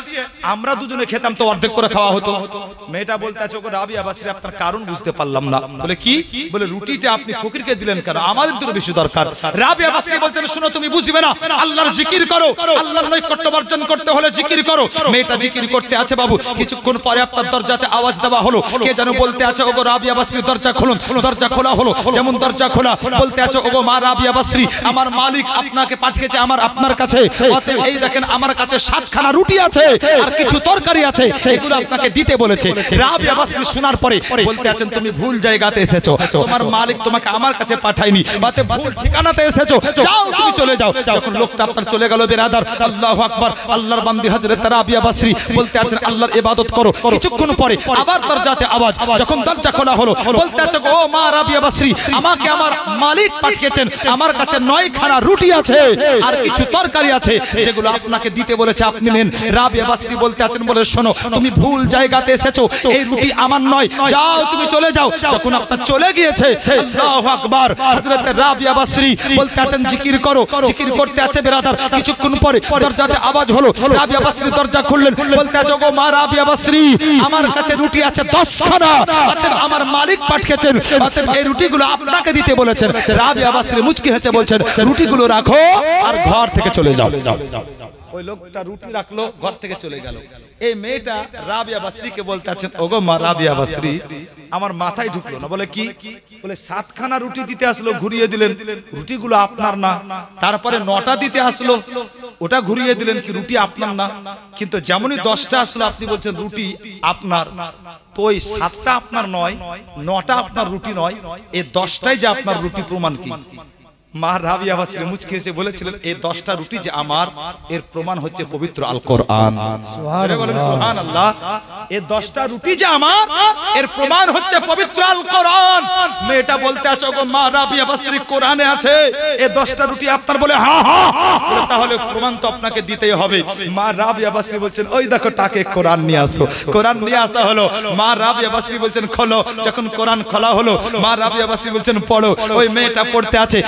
আমরা দুজনে খেতাম তো অর্ধেক করে খাওয়া হতো। মেয়েটা বলতে আছে ওগো রাবিয়া বাসরি, আপনার কারণ বুঝতে পারলাম না। বলে কি? বলে রুটিটা আপনি ফকিরকে দিলেন কেন? আমাদের তো বেশি দরকার। রাবিয়া বাসরি বলতেন শোনো, তুমি বুঝবে না, আল্লাহর জিকির করো, আল্লাহর নৈকট্য অর্জন করতে হলে জিকির করো। মেয়েটা জিকির করতে আছে বাবু, কিছুক্ষণ পরে আপনার দরজাতে আওয়াজ দেওয়া হলো। কে যেন বলতে আছে ওগো রাবিয়া বাসরি দরজা খুলুন। দরজা খোলা হলো। যেমন দরজা খোলা, বলতে আছে ওগো মা রাবিয়া বাসরি, আমার মালিক আপনাকে পাঠিয়েছে আপনার কাছে। অতএব এই দেখেন আমার কাছে 7খানা রুটি আছে আর কিছু তরকারি আছে, এগুলো আপনাকে দিতে বলেছে। রাবিয়া বাসরি শোনার পরে বলতে আছেন তুমি ভুল জায়গাতে এসেছো, তোমার মালিক তোমাকে আমার কাছে পাঠায়নি, অতএব ভুল ঠিকানাতে এসেছো, যাও তুমি চলে যাও। যখন লোকটা আপনার চলে গেল বেরাদার, আল্লাহু আকবার, আল্লাহর বান্দি হযরত রাবিয়া বাসরি বলতে আছেন আল্লাহর ইবাদত করো। কিছুক্ষণ পরে আবার দরজাতে আওয়াজ। যখন দরজা খোলা হলো, বলতে আছে ও মা রাবিয়া বাসরি, আমাকে আমার মালিক পাঠিয়েছেন, আমার কাছে 9খানা রুটি আছে আর কিছু তরকারি আছে, যেগুলো আপনাকে দিতে বলেছে, আপনি নেন। রাবিয়া বাসরি বলতে আছেন বলে শোনো, তুমি ভুল জায়গাতে এসেছো, এই রুটি আমার নয়, যাও তুমি চলে যাও। যখন আপনার চলে গিয়েছে, আল্লাহু আকবার, হযরত রাবিয়া বাসরি বলতে আছেন জিকির করো। জিকির করতে আছে বেরাদার। কিছুক্ষণ পরে দরজাতে আওয়াজ হলো। রাবিয়া বাসরি দরজা খুললেন। বলতে আছে ও মা রাবিয়া বাসরি, আমার কাছে রুটি আছে 10খানা, অতএব আমার মালিক পাঠিয়েছেন, অতএব এই রুটিগুলো আপনাকে দিতে বলেছেন। রাবিয়া বাসরি মুচকি হেসে বলছেন রুটিগুলো রাখো আর ঘর থেকে চলে যাও। ওই লোকটা রুটি রাখলো, ঘর থেকে চলে গেল। এই মেয়েটা রাবিয়া বাসরিকে বলতে আছেন ওগো মা রাবিয়া বাসরি, আমার মাথায় ঢুকলো না। বলে কি? বলে 7খানা রুটি দিতে আসলো, ঘুরিয়ে দিলেন, রুটিগুলো আপনার না। তারপরে 9টা দিতে আসলো, ওটা ঘুরিয়ে দিলেন, কি রুটি আপনার না। কিন্তু যেমনই 10টা আসলো, আপনি বলছেন রুটি আপনার। তো ওই 7টা আপনার নয়, 9টা আপনার রুটি নয়, এই 10টাই যে আপনার রুটি, প্রমাণ কি? মা রাবিয়া বাসরি মুচকি হেসে বলেছিলেন এই 10টা রুটি যে আমার, এর প্রমাণ হচ্ছে পবিত্র আল কোরআন। সুবহানাল্লাহ। এই 10টা রুটি যে আমার, এর প্রমাণ হচ্ছে পবিত্র আল কোরআন। মেয়েটা বলতে আছে ওগো মা রাবিয়া বাসরি, কোরআনে আছে এই 10টা রুটি আপনার। বলে হ্যাঁ হ্যাঁ। বলে তাহলে প্রমাণ তো আপনাকে দিতেই হবে। মা রাবিয়া বাসরি বলছেন ওই দেখো টাকে কোরআন নিয়ে আসো। কোরআন নিয়ে আসা হলো। মা রাবিয়া বাসরি বলছেন খোলো। যখন কোরআন খোলা হলো, মা রাবিয়া বাসরি বলছেন পড়ো। ওই মেয়েটা পড়তে আছে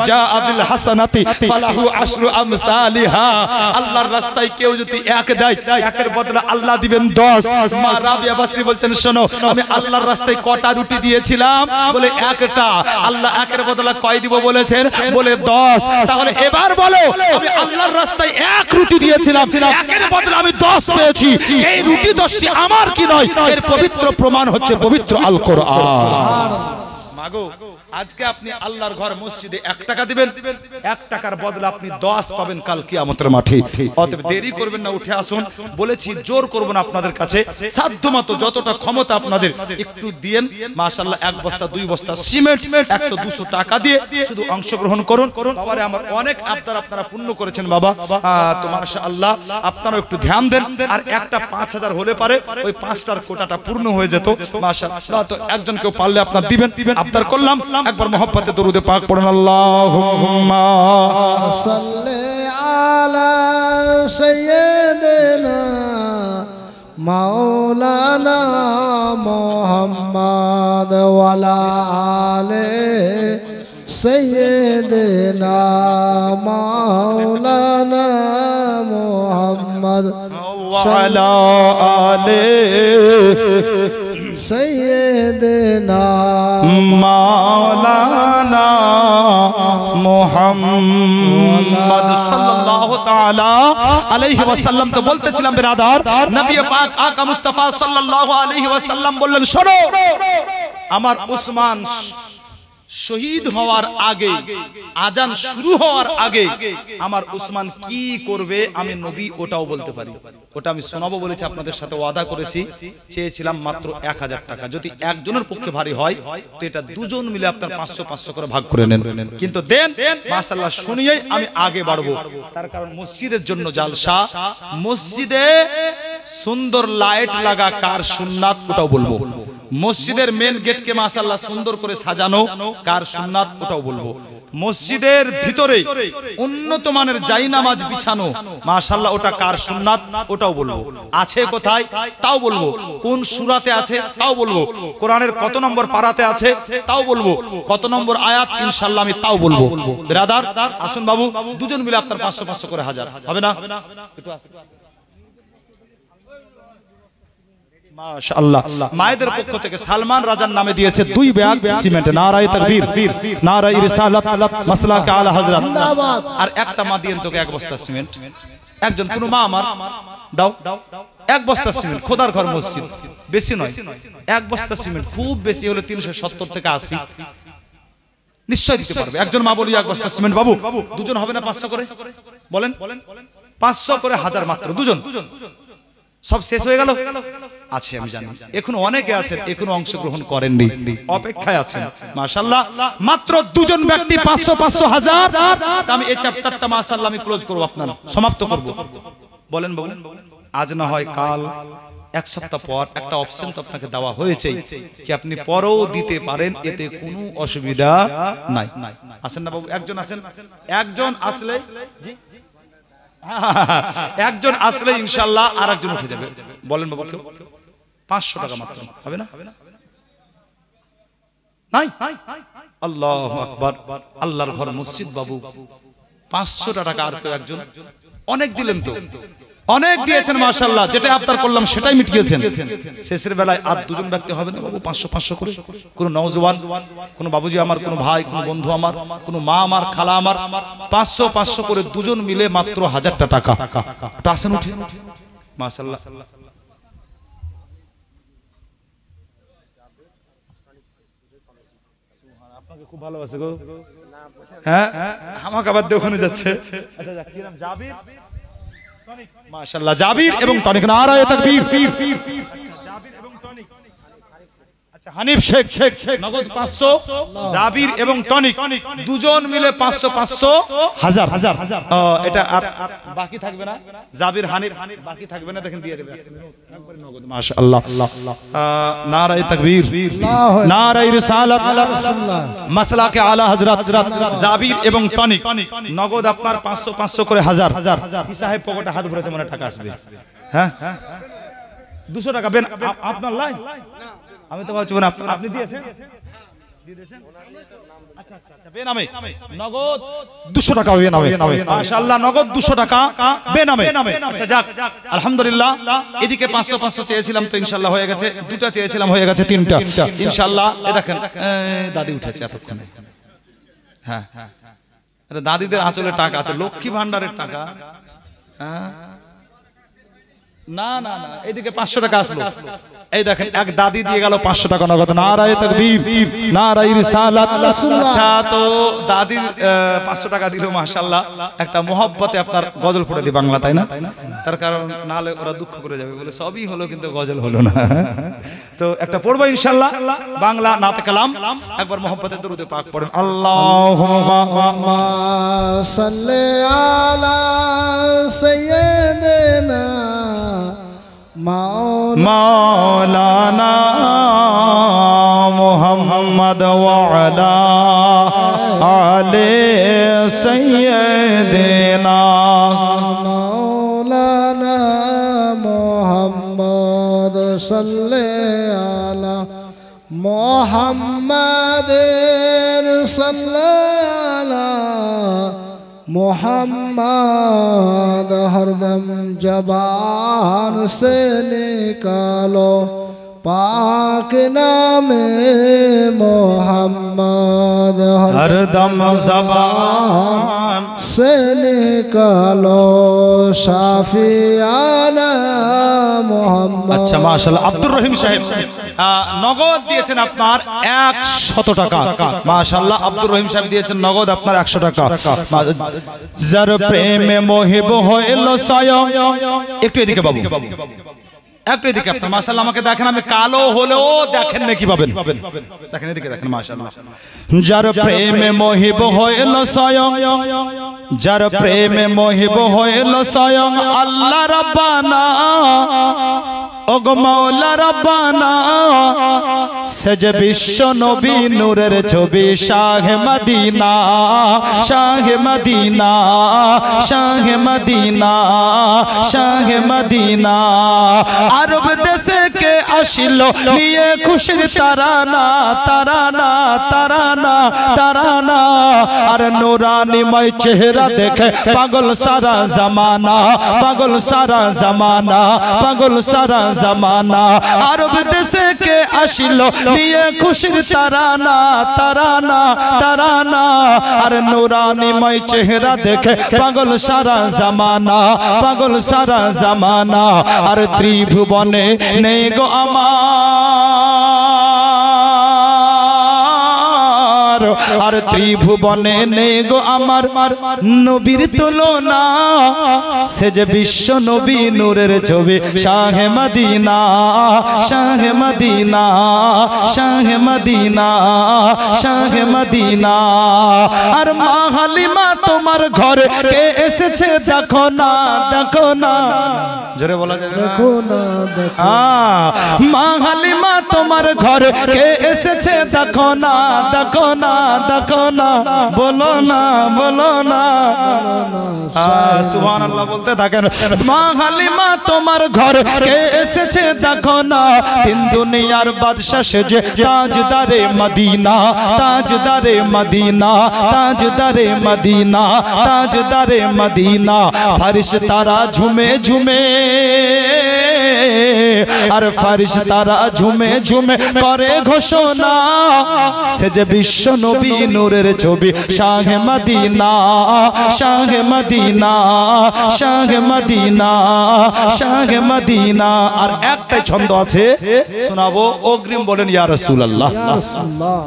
জা আবিল হাসানাতি ফালাহু আশরু আমসালিহা। আল্লাহর রাস্তায় কেউ যদি 1 দেয়, 1-এর বদলে আল্লাহ দিবেন 10। মা রাবিয়া বাসরি বলছেন শোনো, আমি আল্লাহর রাস্তায় কটা রুটি দিয়েছিলাম? বলে 1টা। আল্লাহ 1-এর বদলে কয় দিব বলেছেন? বলে 10। তাহলে এবার বলো, আমি আল্লাহর রাস্তায় 1 রুটি দিয়েছিলাম, 1-এর বদলে আমি 10 পেয়েছি, এই রুটি 10টি আমার কি নয়? এর পবিত্র প্রমাণ হচ্ছে পবিত্র আল কোরআন। মাগো, আজকে আপনি আল্লাহর ঘর মসজিদে 1 টাকা দিবেন, 1 টাকার বদলে আপনি 10 পাবেন কাল কিয়ামতের মাঠে। অতএব দেরি করবেন না, উঠে আসুন। বলেছি জোর করব না আপনাদের কাছে, সাধ্যমতো যতটা ক্ষমতা আপনাদের একটু দিয়েন। মাশাআল্লাহ 1 বস্তা 2 বস্তা সিমেন্ট 100-200 টাকা দিয়ে শুধু অংশগ্রহণ করুন। বাবারে আমার অনেক আবদার আপনারা পূর্ণ করেছেন বাবা, তো মাশাআল্লাহ আপনারাও একটু ধ্যান দেন। আর একটা 5000 হলে পারে ওই 5টার কোটাটা পূর্ণ হয়ে যেত মাশাআল্লাহ। তো একজন কেউ পারলে আপনার দিবেন, আবদার করলাম। একবার মোহাব্বতে দরুদে পাক পড়ুন। আল্লাহুম্মা সাল্লি আলা সাইয়্যিদিনা মাওলানা মুহাম্মদ ওয়া আলা আলি সাইয়্যিদিনা মাওলানা মুহাম্মদ ওয়া আলা আলি সাইয়্যিদিনা মাওলানা মুহাম্মদ সাল্লাল্লাহু তাআলা আলাইহি ওয়াসাল্লাম। তো বলতেছিলাম বিরাদার, নবী পাক আকা মুস্তাফা সাল্লাল্লাহু আলাইহি ওয়াসাল্লাম বললেন শোনো, আমার উসমান শহীদ হওয়ার আগে, আজান শুরু হওয়ার আগে আমার উসমান কি করবে আমি নবী ওটাও বলতে পারি। ওটা আমি শোনাবো বলেছি, আপনাদের সাথে ওয়াদা করেছি। চেয়েছিলাম মাত্র 1000 টাকা, যদি একজনের পক্ষে ভারী হয় তো এটা দুজন মিলে আপনার 500-500 করে ভাগ করে নেন, কিন্তু দেন। মাশাআল্লাহ, শুনিয়েই আমি আগে বাড়বো। তার কারণ মসজিদের জন্য জালসা, মসজিদে সুন্দর লাইট লাগা কার সুন্নাত ওটাও বলবো। মসজিদের মেন গেটকে মাশাআল্লাহ সুন্দর করে সাজানো কার সুন্নাত ওটাও বলবো। মসজিদের ভিতরে উন্নত মানের জায়নামাজ বিছানো মাশাআল্লাহ ওটা কার সুন্নাত ওটাও বলবো। আছে কোথায় তাও বলবো, কোন সূরাতে আছে তাও বলবো, কোরআনের কত নম্বর পারাতে আছে তাও বলবো, কত নম্বর আয়াত ইনশাআল্লাহ আমি তাও বলবো। ব্রাদার আসুন বাবু, দুজন মিলে আপনার 500-500 করে হাজার হবে না? একটু আসুন। মাশাআল্লাহ, মায়েদের পক্ষ থেকে সালমান রাজার নামে দিয়েছে 2 ব্যাগ সিমেন্ট। নারায়ে তাকবীর, নারায়ে রিসালাত, মাসলাকে আলা হযরত। আর একটা মা দিয়েন তোকে 1 বস্তা সিমেন্ট। একজন কোন মা আমার দাও 1 বস্তা সিমেন্ট। খোদার ঘর মসজিদ, বেশি নয়, 1 বস্তা সিমেন্ট, খুব বেশি হলে 370 থেকে 80 নিশ্চয় দিতে পারবে। একজন মা বলি 1 বস্তা সিমেন্ট। বাবু দুজন হবে না 500 করে? বলেন 500 করে হাজার, মাত্র দুজন। সব শেষ হয়ে গেল? আছে আমি জানি, এখনো অনেকে আছেন এখনো অংশগ্রহণ করেননি, অপেক্ষায় আছেন। মাশাআল্লাহ, মাত্র দুজন ব্যক্তি 500-500 হাজার। আমি এই চ্যাপ্টারটা মাশাআল্লাহ আমি ক্লোজ করব, আপনার সমাপ্ত করব। বলেন বাবু, আজ না হয় কাল, 1 সপ্তাহ পর একটা অপশন তো আপনাকে দেওয়া হয়েছে কি আপনি পরেও দিতে পারেন, এতে কোনো অসুবিধা নাই। আসেন না বাবু, একজন আসেন, একজন আসলে জি একজন আসলে ইনশাআল্লাহ আর একজন উঠে যাবে। বলেন বাবু, কেউ 500 টাকা মাত্র হবে না? নাই? আল্লাহু আকবার, আল্লাহর ঘর মসজিদ বাবু, 500 টাকা। আর কেউ একজন? অনেক দিলেন তো, অনেক দিয়েছেন মাশাআল্লাহ, যেটা আপনার করলাম সেটাই মিটিয়েছেন। শেষের বেলায় আর দুজন ব্যক্তি হবে না বাবু 500-500 করে? কোন নওজওয়ান, কোন বাবুজি আমার, কোন ভাই, কোন বন্ধু আমার, কোন মা আমার, খালা আমার, 500-500 করে দুজন মিলে মাত্র 1000 টাকা। ওটা আসেন উঠে মাশাআল্লাহ। আপনাকে খুব ভালোবাসে গো। হ্যাঁ, আমাকে আবার ওখানে যাচ্ছে। আচ্ছা যা, কি নাম? জাবির, মাশাআল্লাহ, জাবির এবং টনিক। নারায়ে তাকবীর। জাবির এবং টনিক। আচ্ছা, হানিফ শেখ নগদ 500, জাবির এবং টনিক দুজন মিলে 500-500 হাজার। এটা আর বাকি থাকবে না? জাবির, হানিফ বাকি থাকবে না, দেখেন দিয়ে দেবে একবারে নগদ। মাশাআল্লাহ, নারায়ে তাকবীর, নারায়ে রিসালাত, মাসলাকে আলা হযরত। জাবির এবং টনিক নগদ আপনার 500-500 করে হাজার। কি সাহেব পকেটে হাত ভরেছে, মনে টাকা আসবে। হ্যাঁ 200 টাকা বেন আপনার লাই? আমি তো ভাবছি আপনি দিয়েছেন, আচ্ছা আচ্ছা আচ্ছা, বেনামে নগদ 200 টাকা বেনামে। মাশাআল্লাহ, নগদ 200 টাকা বেনামে। আচ্ছা যাক, আলহামদুলিল্লাহ। এদিকে 500-500 চেয়েছিলাম তো ইনশাআল্লাহ হয়ে গেছে, 2টা চেয়েছিলাম হয়ে গেছে 3টা ইনশাআল্লাহ। এই দেখেন দাদি উঠেছে এতক্ষণে। হ্যাঁ, আরে দাদিদের আঁচলে টাকা আছে, লক্ষ্মী ভান্ডারের টাকা। হ্যাঁ, না না না, এইদিকে 500 টাকা আসলো। এই দেখেন এক দাদি দিয়ে গেল 500 টাকা নগদ। নারায়ে তাকবীর, নারায়ে রিসালাত। আচ্ছা, তো দাদির 500 টাকা দিল মাশাআল্লাহ। একটা মোহব্বতে আপনার গজল পড়ে দি বাংলা, তাই না? তার কারণ না হলে ওরা দুঃখ করে যাবে, বলে সবই হলো কিন্তু গজল হলো না। তো একটা পড়বো ইনশাআল্লাহ, বাংলা নাতে কালাম। একবার মোহব্বতে দরুদে পাক পড়েন। আল্লাহুম্মা সাল্লি আলা সাইয়্যিদিনা মাওলানা মুহাম্মদ ওয়া আলা আলি সাইয়্যিদিনা মাওলানা মুহাম্মদ সাল্লি আলা মুহাম্মাদিন সাল্লি আলা मोहम्मद हरदम जबान से निकालो पाक नामे मोहम्मद हरदम जबान से निकालो शाफियाना মোহাম্মদ। আচ্ছা মাশাআল্লাহ। আব্দুর রহিম সাহেব নগদ দিয়েছেন আপনার 100 টাকা। মাশাআল্লাহ, আব্দুর রহিম সাহেব দিয়েছেন নগদ আপনার 100 টাকা। যার প্রেমে মোহিব হইল স্বয়ং, একটু এদিকে বাবু, একটু এদিকে আপনার। মাশাআল্লাহ, আমাকে দেখেন, আমি কালো হলেও দেখেন নাকি পাবেন, দেখেন এদিকে দেখেন। মাশাআল্লাহ। যার প্রেমে মোহিব হইল স্বয়ং, যার প্রেমে মোহিব হইল স্বয়ং আল্লাহ রাব্বানা, ওগো মাওলা রাব্বানা, সেজে বিশ্ব নবী নূরের ছবি শাহে মদিনা, শাহে মদিনা, শাহে মদিনা, শাহে মদিনা। আরব দেশে কে আসিল নিয়ে খুশির তারানা, তারানা, তারানা, তারানা। আর নুরানিময় চেহারা দেখে পাগল সারা জামানা, পাগল সারা জামানা, পাগল সারা জামানা। আরব দেশে কে আসিল নিয়ে খুশির তারানা, তারানা, তারানা। আর নুরানিময় চেহারা দেখে পাগল সারা জামানা, পাগল সারা জামানা। আর ত্রিভুবনে নেই গো আমার, আর ত্রিভুবনে নেই গো আমার নবীর তুলনা, সে যে বিশ্ব নবী নূরের ছবি শাহে মদিনা, শাহে মদিনা, শাহে মদিনা, শাহে মদিনা। আর মা হালিমা তোমার ঘরে কে এসেছে দেখো না, দেখো না, জোরে বলা যাবে না? দেখো না, দেখো। মা হালিমা তোমার ঘরে কে এসেছে দেখো না, দেখো না, দেখো না, বলো না, বলো না। সুবহানাল্লাহ বলতে থাকেন। মা হালিমা তোমার ঘরে কে এসেছে দেখো না, তিন দুনিয়ার বাদশা সেজে তাজদারে মদিনা, তাজদারে মদিনা, তাজদারে মদিনা, তাজদারে মদিনা। ফেরেশতারা ঝুমে ঝুমে, আর ফেরেশতারা ঝুমে ঝুমে করে ঘোষণা, সে যে বিশ্ব নবী নূরের ছবি শাহে মদিনা, শাহে মদিনা, শাহে মদিনা, শাহে মদিনা। আর একটা ছন্দ আছে শোনাবো, অগ্রিম বলেন ইয়া রাসূলুল্লাহ। ইয়া রাসূলুল্লাহ।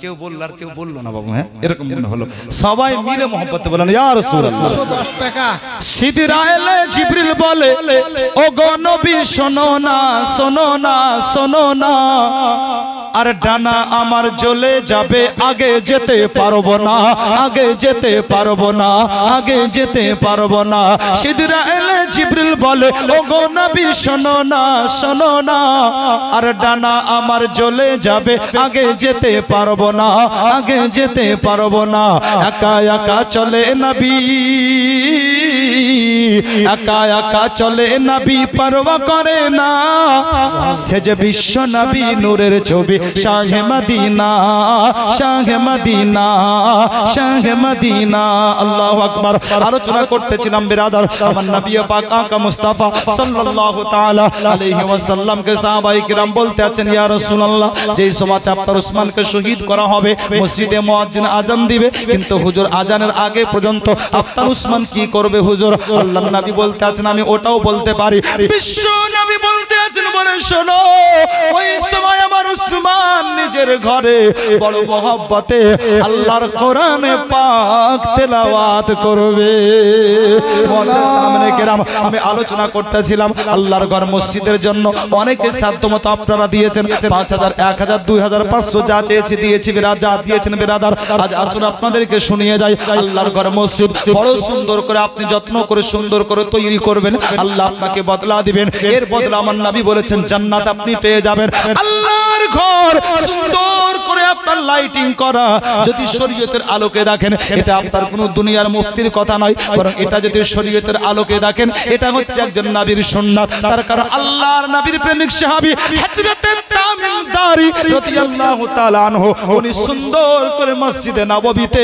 কেউ বলল আর কেউ বললো না বাবু, হ্যাঁ এরকম মনে হলো। সবাই মিলে মোহব্বতে বলেন ইয়া রাসূলুল্লাহ। 10 টাকা। সিদরায়ে জিবরিল বলে ও গো নবী শোনো না, শোনো না, শোনো না। আর ডানা আমার জ্বলে যাবে, আগে যেতে পারবো না, আগে যেতে পারবো না, আগে যেতে পারবো না। সিদরায়ে জিবরিল বলে ও গো নবী শোনো না, শোনো না। আর ডানা আমার জ্বলে যাবে, আগে যেতে পারবো না, আগে যেতে পারবো না। একা একা চলে নবী, একা একা চলে নবী, পরোয়া করে না, সে যে বিশ্ব নবী নূরের ছবি শাহে মদিনা, শাহে মদিনা, শাহে মদিনা। আল্লাহু আকবার। আলোচনা করতেছিলাম বিরাদার, আমার নবী পাক আকা মুস্তাফা সাল্লাল্লাহু তাআলা আলাইহি ওয়াসাল্লাম কে সাহাবায়ে কিরাম বলতে আছেন ইয়া রাসূলুল্লাহ, যেই সময়তে আপনার উসমানকে শহীদ করা হবে, মসজিদে মুয়াজ্জিন আজান দিবে, কিন্তু হুজুর আজানের আগে পর্যন্ত আপনার উসমান কি করবে হুজুর? আল্লাহর নবী বলতে আছেন আমি ওটাও বলতে পারি। বিশ্ব নবী বলতে আছেন বলে শোনো, ওই সময় আমার উসমান নিজের ঘরে বড় মহব্বতে আল্লাহর কোরআনে পাক তেলাওয়াত করবে। মুআদ্দিস সামনে কেরাম, আমি আলোচনা করতেছিলাম আল্লাহর ঘর মসজিদের জন্য অনেকে সাধ্যমতো আপনারা দিয়েছেন, 5000, 1000, 2000, 500 যা চেয়েছি দিয়েছি বিরাদ, যা দিয়েছেন বিরাদার। আজ আসুন আপনাদেরকে শুনিয়ে যাই, আল্লাহর ঘর মসজিদ বড় সুন্দর করে আপনি যত্ন করে সুন্দর করে তৈরি করবেন, আল্লাহ আপনাকে বদলা দিবেন। এর বদলা আমার নবী বলেছেন জান্নাত আপনি পেয়ে যাবেন। আল্লাহর ঘর সুন্দর করে আপনার লাইটিং করা, যদি শরীয়তের আলোকে দেখেন এটা আপনার কোনো দুনিয়ার মুফতির কথা নয়, বরং এটা যদি শরীয়তের আলোকে দেখেন এটা হচ্ছে একজন নবীর সুন্নাত। তার কারণ আল্লাহর নবীর প্রেমিক সাহাবী হযরত তামিম দারি রাদিয়াল্লাহু তাআলা আনহু, উনি সুন্দর করে মসজিদে নববীতে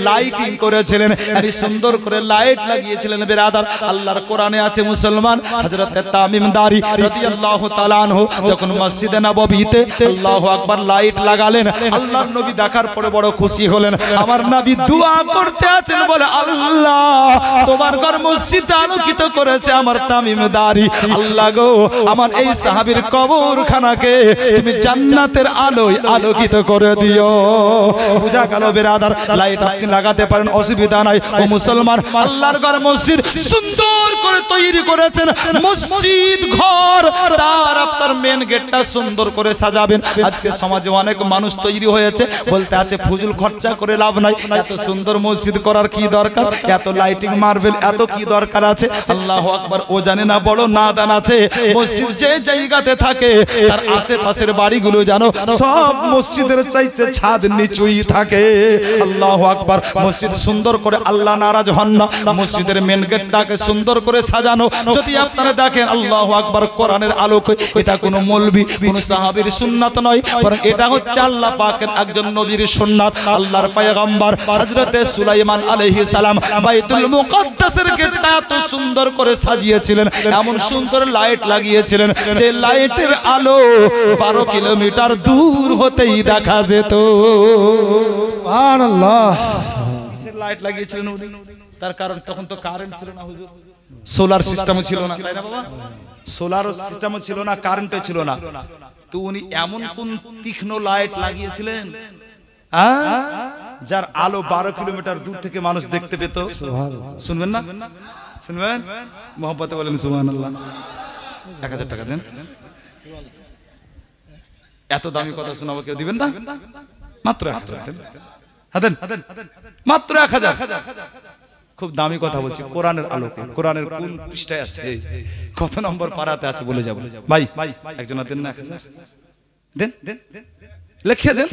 লাইটিং করেছিলেন, এত সুন্দর করে লাইট লাগিয়েছিলেন বিরাদার। আল্লাহর কোরআনে আছে মুসলমান হযরত তামিম দারি রাদিয়াল্লাহু তাআলা আনহু যখন মসজিদে নববীতে আল্লাহু আকবার লাইট লাগালেন, আল্লাহর নবী দেখার পরে বড় খুশি হলেন। আমার নবী দোয়া করতে আছেন, বলে আল্লাহ তোমার ঘর মসজিদে আলোকিত করেছে আমার তামিমদারি, আল্লাহ গো আমার এই সাহাবীর কবরখানাকে তুমি জান্নাতের আলোয় আলোকিত করে দিও। বুঝা গেল বেরাদার, লাইট আপনি লাগাতে পারেন, অসুবিধা নাই। ও মুসলমান, আল্লাহর ঘর মসজিদ সুন্দর করে তৈরি করেছেন, মসজিদ ঘর তার আপনার মেন গেটটা সুন্দর করে সাজাবেন। আজকে সমাজে অনেক মানুষ তৈরি হয়েছে, বলতে আছে ফুজুল খরচা করে লাভ নাই, এত সুন্দর মসজিদ করার কি দরকার, এত লাইটিং মার্বেল এত কি দরকার আছে। আল্লাহু আকবার, ও জানে না বড় নাদান আছে। মসজিদ যে জায়গাতে থাকে তার আশেপাশের বাড়িগুলো জানো সব মসজিদের চাইতে ছাদ নিচুই থাকে। আল্লাহু আকবার, মসজিদ সুন্দর করে আল্লাহ নারাজ হন না। মসজিদের মেন গেটটাকে সুন্দর করে সাজানো, যদি আপনারা দেখেন আল্লাহু আকবার কোরআনের আলোকে, এটা কোনো মৌলবি কোনো সাহাবীর সুন্নাত নয়, বরং এটা হচ্ছে আল্লাহ পাকের একজন নবীর সুন্নাত। আল্লাহর পয়গম্বর হযরতে সুলাইমান আলাইহিস সালাম বাইতুল মুকাদ্দাসের গেটটা এত সুন্দর করে সাজিয়েছিলেন, এমন সুন্দর লাইট লাগিয়েছিলেন যে লাইটের আলো 12 কিলোমিটার দূর হতেই দেখা যেত। সুবহানাল্লাহ। কিসের লাইট লাগিয়েছিলেন উনি? তার কারণ তখন তো কারেন্ট ছিল না হুজুর, সোলার সিস্টেমও ছিল না, তাই না বাবা? সোলার সিস্টেমও ছিল না, কারেন্টও ছিল না, তো উনি এমন কোন তীক্ষ্ণ লাইট লাগিয়েছিলেন যার আলো 12 কিলোমিটার দূর থেকে মানুষ দেখতে পেত। শুনবেন না? শুনবেন? মোহাম্মতে বলেন সুবহানাল্লাহ। 1000 টাকা দেন। এত দামি কথা শোনাবো, কেউ দিবেন না? মাত্র 1000 দেন। দেন মাত্র 1000। খুব দামি কথা বলছি, কোরআনের আলোকে। কোরআনের কোন পৃষ্ঠায় আছে, কত নম্বর পারাতে আছে বলে যাব ভাই। একজন দেন না 1000 দেন, লিখে দেন,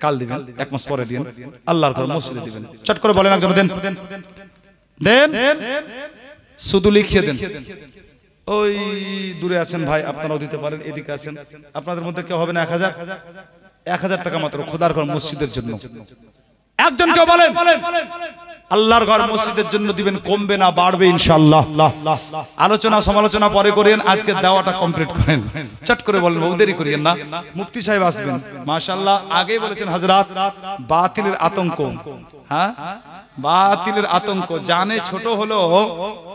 কাল দিবেন, 1 মাস পরে দিবেন, আল্লাহর ঘর মসজিদে দিবেন। চট করে বলেন একজন দেন দেন, শুধু লিখিয়ে দেন। ওই দূরে আছেন ভাই, আপনারাও দিতে পারেন, এদিকে আছেন, আপনাদের মধ্যে কেউ হবে না 1000 টাকা মাত্র খোদার ঘর মসজিদের জন্য। একজন কেউ বলেন আল্লাহর ঘর মসজিদের জন্য দিবেন, কমবে না বাড়বে ইনশাআল্লাহ। আলোচনা সমালোচনা পরে করেন, আজকে দাওয়াটা কমপ্লিট করেন। চট করে বলেন, বহু দেরি করিয়েন না। মুফতি সাহেব আসবেন মাশাআল্লাহ, আগেই বলেছেন হযরত বাতিলের আতঙ্ক, হ্যাঁ বাতিলের আতঙ্ক জানে ছোট হলো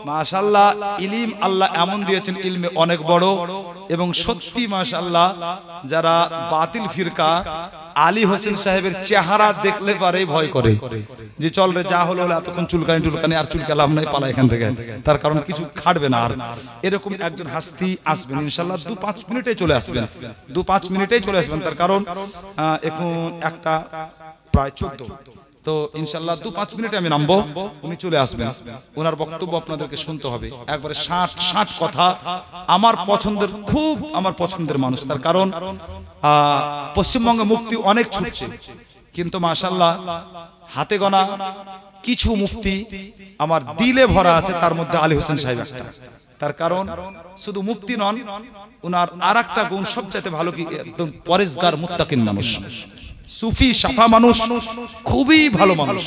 মাশাআল্লাহ, ইলম আল্লাহ এমন দিয়েছেন, ইলমে অনেক বড়। এবং সত্যি মাশাআল্লাহ যারা বাতিল ফিরকা আলী হোসেন সাহেবের চেহারা দেখলে পারে ভয় করে যে চল রে যা হলো, এতক্ষণ চুলকানি আর চুলকালাম নাই, পালা এখান থেকে, তার কারণ কিছু খাটবে না আর। এরকম একজন হাস্তি আসবেন ইনশাআল্লাহ, 2-5 মিনিটে চলে আসবেন, 2-5 মিনিটেই চলে আসবেন। তার কারণ এখন একটা প্রায় 14, তো ইনশাআল্লাহ 2-5 মিনিটে আমি নামবো, উনি চলে আসবেন। ওনার বক্তব্য আপনাদেরকে শুনতে হবে, একবারে 60 কথা। আমার পছন্দের, খুব আমার পছন্দের মানুষ, তার কারণ পশ্চিমবঙ্গে মুফতি অনেক ছুটছে, কিন্তু মাশাআল্লাহ হাতে গোনা কিছু মুফতি আমার দিলে ভরা আছে, তার মধ্যে আলী হোসেন সাহেব একটা। তার কারণ শুধু মুফতি নন, ওনার আরেকটা গুণ সবচাইতে ভালো, কি একদম পরেশগার মুত্তাকিন মানুষ, সুফি সাফা মানুষ, খুবই ভালো মানুষ,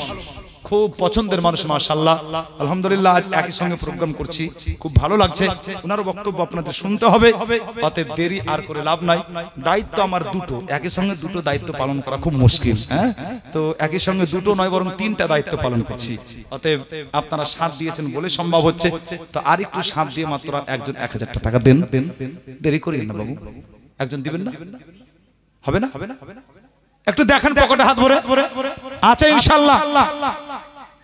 খুব পছন্দের মানুষ মাশাআল্লাহ। আলহামদুলিল্লাহ আজ একই সঙ্গে প্রোগ্রাম করছি, খুব ভালো লাগছে। ওনার বক্তব্য আপনাদের শুনতে হবে, অতএব দেরি আর করে লাভ নাই। দায়িত্ব আমার দুটো, একই সঙ্গে দুটো দায়িত্ব পালন করা খুব মুশকিল, হ্যাঁ তো একই সঙ্গে দুটো নয় বরং 3টা দায়িত্ব পালন করছি। অতএব আপনারা সাথ দিয়েছেন বলে সম্ভব হচ্ছে, তো আর একটু সাথ দিয়ে মাত্র একজন 1000 টাকা দেন, দেরি করিয়েন না বাবু। একজন দিবেন না? হবে না? একটু দেখেন পকেটে হাত ভরে আছে ইনশাআল্লাহ,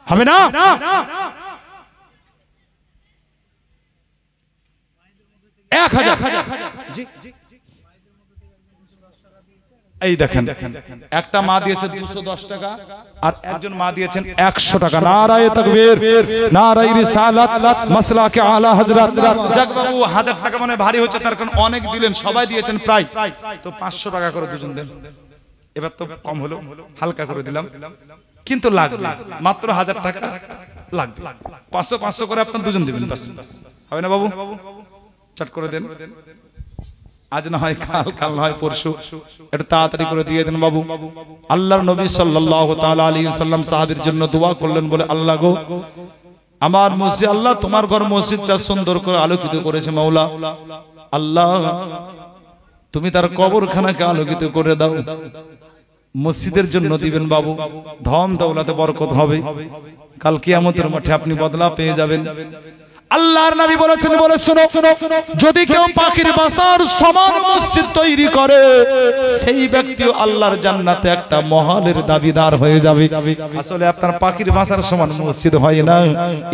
হবে না? এক 1000 এই দেখেন, একটা মা দিয়েছে 210 টাকা আর একজন মা দিয়েছেন 100 টাকা। নারায়ে তাকবীর, নারায়ে রিসালাত, মাসলাকে আলা হযরত। যাক বাবু 1000 টাকা মানে ভারী হচ্ছে, তার কারণ অনেক দিলেন, সবাই দিয়েছেন প্রায়, তো 500 টাকা করে দুজন দেন। এবার তো কম হলো, হালকা করে দিলাম, কিন্তু লাগবে মাত্র 1000 টাকা লাগবে। 500 করে আপনার দুজন দিবেন, বাস হবে না বাবু? চট করে দেন, আজ না হয় কাল, কাল না হয় পরশু, এটা তাড়াতাড়ি করে দিয়ে দেন বাবু। আল্লাহর নবী সাল্লাল্লাহু তাআলা আলাইহি ওয়াসাল্লাম সাহাবীর জন্য দোয়া করলেন, বলে আল্লাহ গো আমার মসজিদ আল্লাহ তোমার ঘর মসজিদটা সুন্দর করে আলোকিত করেছে মাওলা আল্লাহ তুমি তার কবরখানাকে আলোকিত করে দাও মসজিদের জন্য দিবেন বাবু ধন দৌলতে বরকত হবে কাল কিয়ামতের মাঠে আপনি বদলা পেয়ে যাবেন আল্লাহর নবী বলেছেন বলে শুনো যদি কেউ পাখির বাসার সমান মসজিদ তৈরি করে সেই ব্যক্তিও আল্লাহর জান্নাতে একটা মহলের দাবিদার হয়ে যাবে আসলে আপনার পাখির বাসার সমান মসজিদ হয় না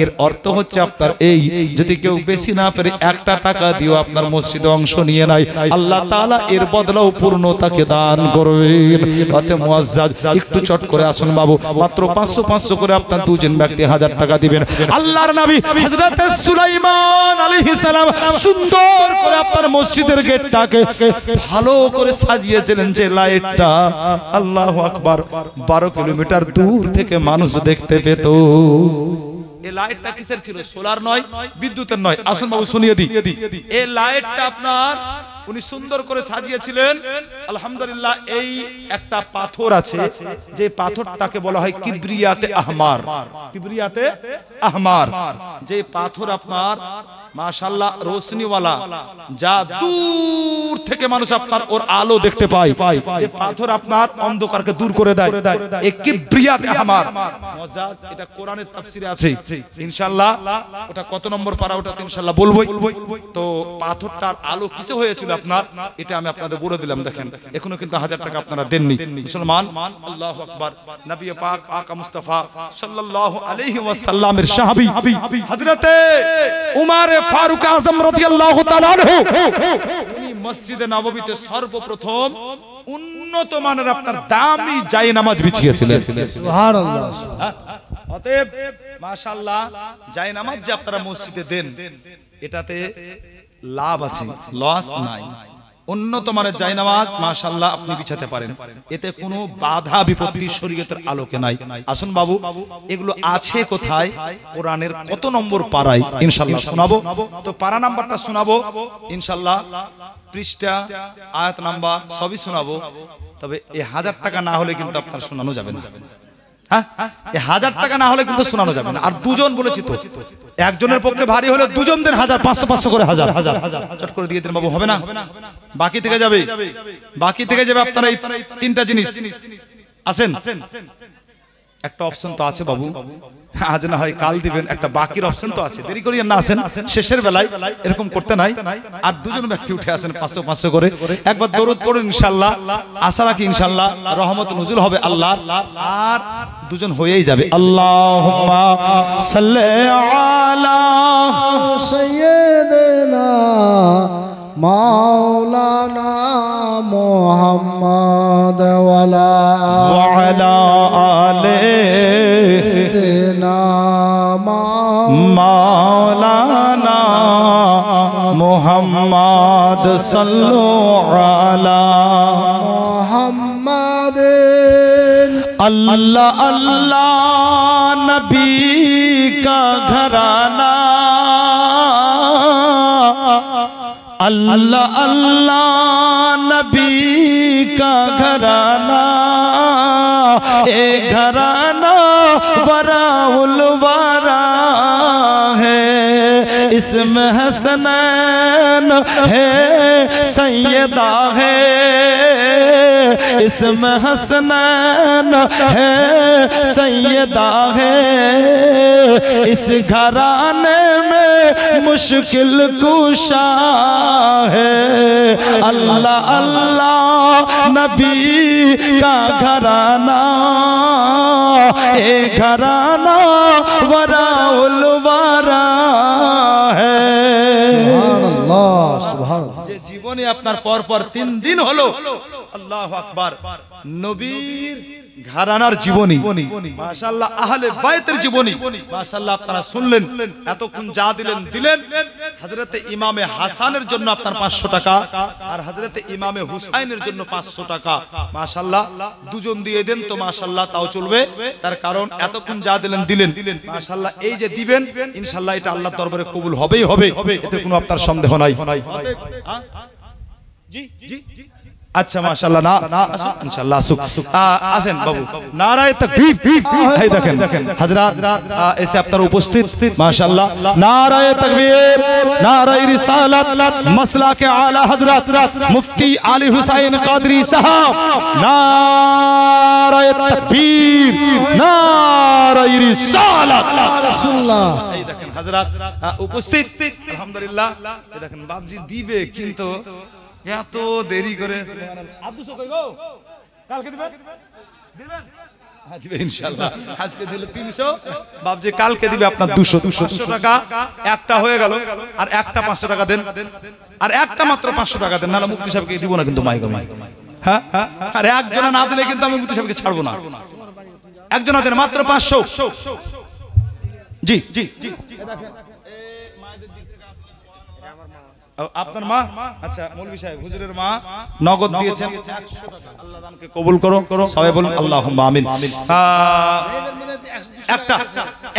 এর অর্থ হচ্ছে আপনার এই যদি কেউ বেশি না পারে একটা টাকা দিও আপনার মসজিদে অংশ নিয়ে নাই আল্লাহ তাআলা এর বদলাও পূর্ণতাকে দান করবেন অতএব মুআজ্জাজ একটু চট করে আসুন বাবু মাত্র 500 500 করে আপনার দুজন ব্যক্তি 1000 টাকা দিবেন আল্লাহর নবী হযরত সুলাইমান আলাইহিস সালাম সুন্দর করে আপনার মসজিদের গেটটাকে ভালো করে সাজিয়েছিলেন যে লাইটটা আল্লাহু আকবার 12 কিলোমিটার দূর থেকে মানুষ দেখতে পেত এই লাইটটা কিসের ছিল সোলার নয় বিদ্যুতের নয় আসুন বাবু শুনিয়ে দিই এই লাইটটা আপনার উনি সুন্দর করে সাজিয়েছিলেন আলহামদুলিল্লাহ এই একটা পাথর আছে যে পাথরটাকে বলা হয় কিবরিয়াতে আহমার যে পাথর আপনার মাশাআল্লাহ রোশনীওয়ালা যা দূর থেকে মানুষ আপনার ওর আলো দেখতে পায় যে পাথর আপনার অন্ধকারকে দূর করে দেয় এই কিবরিয়াতে আহমার মুআজ্জাজ এটা কোরআনের তাফসিরে আছে ইনশাআল্লাহ ওটা কত নম্বর পারা ওটা ইনশাআল্লাহ বলবোই তো পাথরটার আলো কিসে হয়েছিল আপনার এটা আমি আপনাদের বলে দিলাম দেখেন এখনো কিন্তু 1000 টাকা আপনারা দেননি মুসলমান আল্লাহু আকবার নবী পাক আকা মুস্তাফা সাল্লাল্লাহু আলাইহি ওয়াসাল্লামের সাহাবী হযরতে উমর ফারুক আযম রাদিয়াল্লাহু তাআলা আনহু উনি মসজিদে নববীতে সর্বপ্রথম উন্নত মানের আপনার দামি জায়নামাজ বিছিয়েছিলেন সুবহানাল্লাহ অতএব মাশাআল্লাহ জায়নামাজ যে আপনারা মসজিদে দেন এটাতে লাভ আছে লস নাই উন্নত মানের জায়নামাজ মাশাআল্লাহ আপনি বিছাতে পারেন এতে কোনো বাধা বিপত্তি শরীয়তের আলোকে নাই আসুন বাবু এগুলো আছে কোথায় কোরআনের কত নম্বর পারায় ইনশাআল্লাহ শোনাবো তো পারা নাম্বারটা শোনাবো ইনশাআল্লাহ পৃষ্ঠা আয়াত নাম্বার সবই শোনাবো তবে এই 1000 টাকা না হলে কিন্তু আপনার শোনানো যাবে না হ্যাঁ এই 1000 টাকা না হলে কিন্তু শোনানো যাবে না আর দুজন বলেছি তো একজনের পক্ষে ভারী হলে দুজনদের 1000 500 500 করে 1000 চট করে দিয়ে দেন বাবু হবে না বাকি থেকে যাবে আপনারা এই তিনটা জিনিস আসেন একটা অপশন তো আছে বাবু আজ না হয় কাল দিবেন একটা বাকির অপশন তো আছে দেরি করিয়েন না আসেন শেষের বেলায় এরকম করতে নাই আর দুজন ব্যক্তি উঠে আসেন 500 500 করে একবার দরুদ পড়ুন ইনশাআল্লাহ আশা রাখি ইনশাআল্লাহ রহমত নজুল হবে আল্লাহর আর দুজন হয়েই যাবে আল্লাহুম্মা সাল্লি আলা সাইয়্যিদিনা মাওলানা মুহাম্মদ ওয়ালা আলিহি মাওলানা মুহাম্মদ সাল্লু আলা মুহাম্মদ अल्लाह अल्लाह नबी का घराना अल्लाह अल्लाह नबी का घराना ए घराना वराउल वरा है इसमें हसनैन है सैयदा है इसमें हसनैन है सैयदा है इस घराने में मुश्किल कुशा है अल्लाह अल्लाह नबी का घराना ए घराना वराउल वरा है সুবহানাল্লাহ সুবহানাল্লাহ যে জীবনে আপনার পর পর 3 দিন হলো আল্লাহু আকবার নবীর ঘরানার জীবনী মাশাআল্লাহ আহলে বাইতের জীবনী মাশাআল্লাহ আপনারা শুনলেন এতক্ষণ যা দিলেন হযরতে ইমামে হাসানের জন্য আপনার 500 টাকা আর হযরতে ইমামে হুসাইনের জন্য 500 টাকা মাশাআল্লাহ দুজন দিয়ে দেন তো মাশাআল্লাহ তাও চলবে তার কারণ এতক্ষণ যা দিলেন মাশাআল্লাহ এই যে দিবেন ইনশাআল্লাহ এটা আল্লাহর দরবারে কবুল হবেই হবে এতে কোনো আপনার সন্দেহ নাই জি জি আচ্ছা মাশাআল্লাহ না আসুক ইনশাআল্লাহ আসুক আসেন বাবু নারায়ে তাকবীর এই দেখেন হযরত এসে আপনারা উপস্থিত মাশাআল্লাহ নারায়ে তাকবীর নারায়ে রিসালাত মাসলাকে আলা হযরত মুফতি আলী হুসাইন কাদরি সাহেব নারায়ে তাকবীর নারায়ে রিসালাত রাসূলুল্লাহ এই দেখেন হযরত উপস্থিত আলহামদুলিল্লাহ এই দেখেন বাপজি দিবে কিন্তু এত দেরি করে সুবহানাল্লাহ আদুসো কই গো কালকে দিবেন দিবেন হ্যাঁ দিবে ইনশাআল্লাহ আজকে দিলে 300 বাপজি কালকে দিবে আপনার 200 500 টাকা একটা হয়ে গেল আর একটা 500 টাকা দেন আর একটা মাত্র 500 টাকা দেন নালে মুফতি সাহেবকে দিব না কিন্তু মাইকমে হ্যাঁ আর একজনা না দিলে কিন্তু আমি মুফতি সাহেবকে ছাড়বো না একজনা দেন মাত্র 500 জি জি জি দেখেন আপনার মা আচ্ছা মৌলভী সাহেব হুজুরের মা নগদ দিয়েছেন 100 টাকা আল্লাহ দানকে কবুল করো সবাই বলুন আল্লাহুম্মা আমিন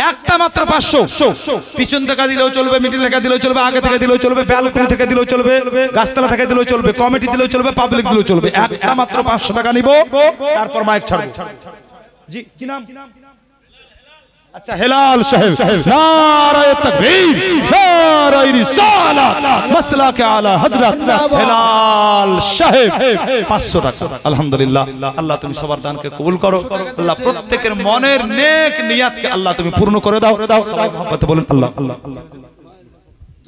একটা মাত্র 500 পিছন থেকে দিলেও চলবে মিডল থেকে দিলেও চলবে আগে থেকে দিলেও চলবে ব্যালকনি থেকে দিলেও চলবে গাছতলা থেকে দিলেও চলবে কমিটি দিলেও চলবে পাবলিক দিলেও চলবে একটা মাত্র 500 টাকা নিব তারপর মাইক ছাড়বো জি কি নাম अच्छा हिलाल साहब नारे तकबीर नारे रिसालत मसला के आला हजरत हिलाल साहब 500 টাকা আলহামদুলিল্লাহ আল্লাহ তুমি সবার দানকে কবুল করো আল্লাহ প্রত্যেকের মনের নেক নিয়াতকে আল্লাহ তুমি পূর্ণ করে দাও সবাই মহব্বতে বলুন আল্লাহ আল্লাহ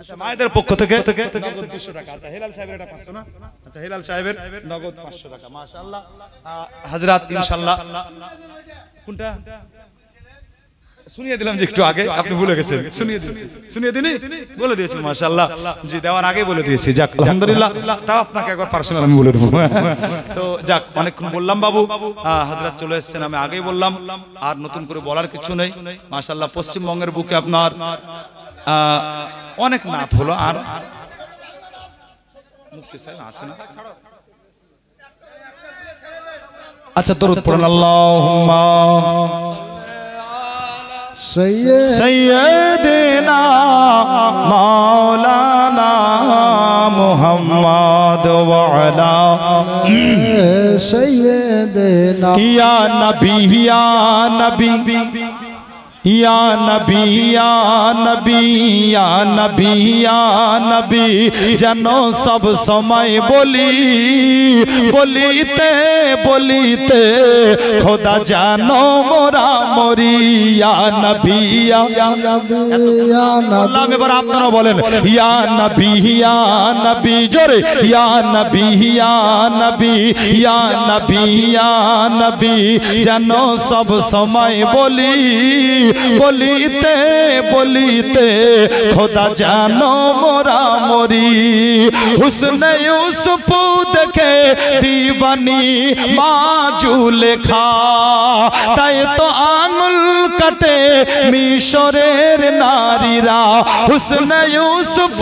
আচ্ছা মায়েদের পক্ষ থেকে নগদ 200 টাকা আচ্ছা হিলাল সাহেবের এটা 500 না আচ্ছা হিলাল সাহেবের নগদ 500 টাকা মাশাআল্লাহ হযরত ইনশাআল্লাহ কোনটা শুনিয়ে দিলাম যে একটু আগে আপনি ভুলে গেছেন শুনিয়ে দিনি বলে দিয়েছি মাশাআল্লাহ জি দেওয়ার আগে বলে দিয়েছি যাক আলহামদুলিল্লাহ তাও আপনাকে একবার পার্সোনাল আমি বলে দেব তো যাক অনেকক্ষণ বললাম বাবু হযরত চলে এসেছেন আমি আগেই বললাম আর নতুন করে বলার কিছু নেই মাশাআল্লাহ পশ্চিমবঙ্গের বুকে আপনার অনেক নাত হলো আর মুফতি সাহেব আছে না আচ্ছা দরুদ পড়ুন আল্লাহুম্মা सैयदना मौलाना मुहम्मद व अला सैयदना या नबी या नबी या नबी या नबी या नबी या नबी जनो सब समय बोली बोलीते बोलीते खुदा जानो मोरा मोरी या नबी या नबी या अल्लाह में नबी बार আপনারা বলেন या नबी या नबी जोरे या नबी या नबी या नबी या नबी जनो सब समय बोली बोलीते बोलीते खुदा जानो मोरा मोरी हुस्न यूसुफ देखे दीवानी माजू लेखा ताई तो आंगुल कटे मिशरेर नारीरा हुस्न यूसुफ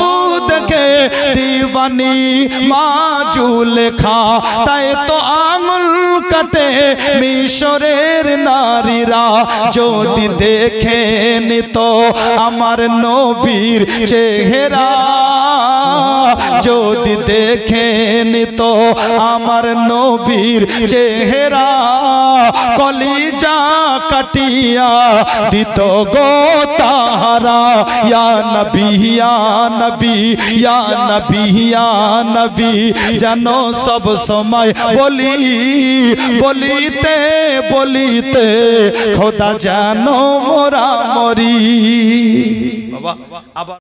देखे दीवानी माजू लेखा ताई तो आंगुल कटे मिशरेर नारीरा ज्योति देखे तो আমার নবীর চেহারা যদি দেখেন তো আমার নবীর চেহারা কলিজা কাটিয়া দিত গো তাহারা ইয়া নবী ইয়া নবী ইয়া নবী ইয়া নবী জানো সব সময় বলি বলিতে বলিতে খোদা জানো মোরা মরি বাবা আবার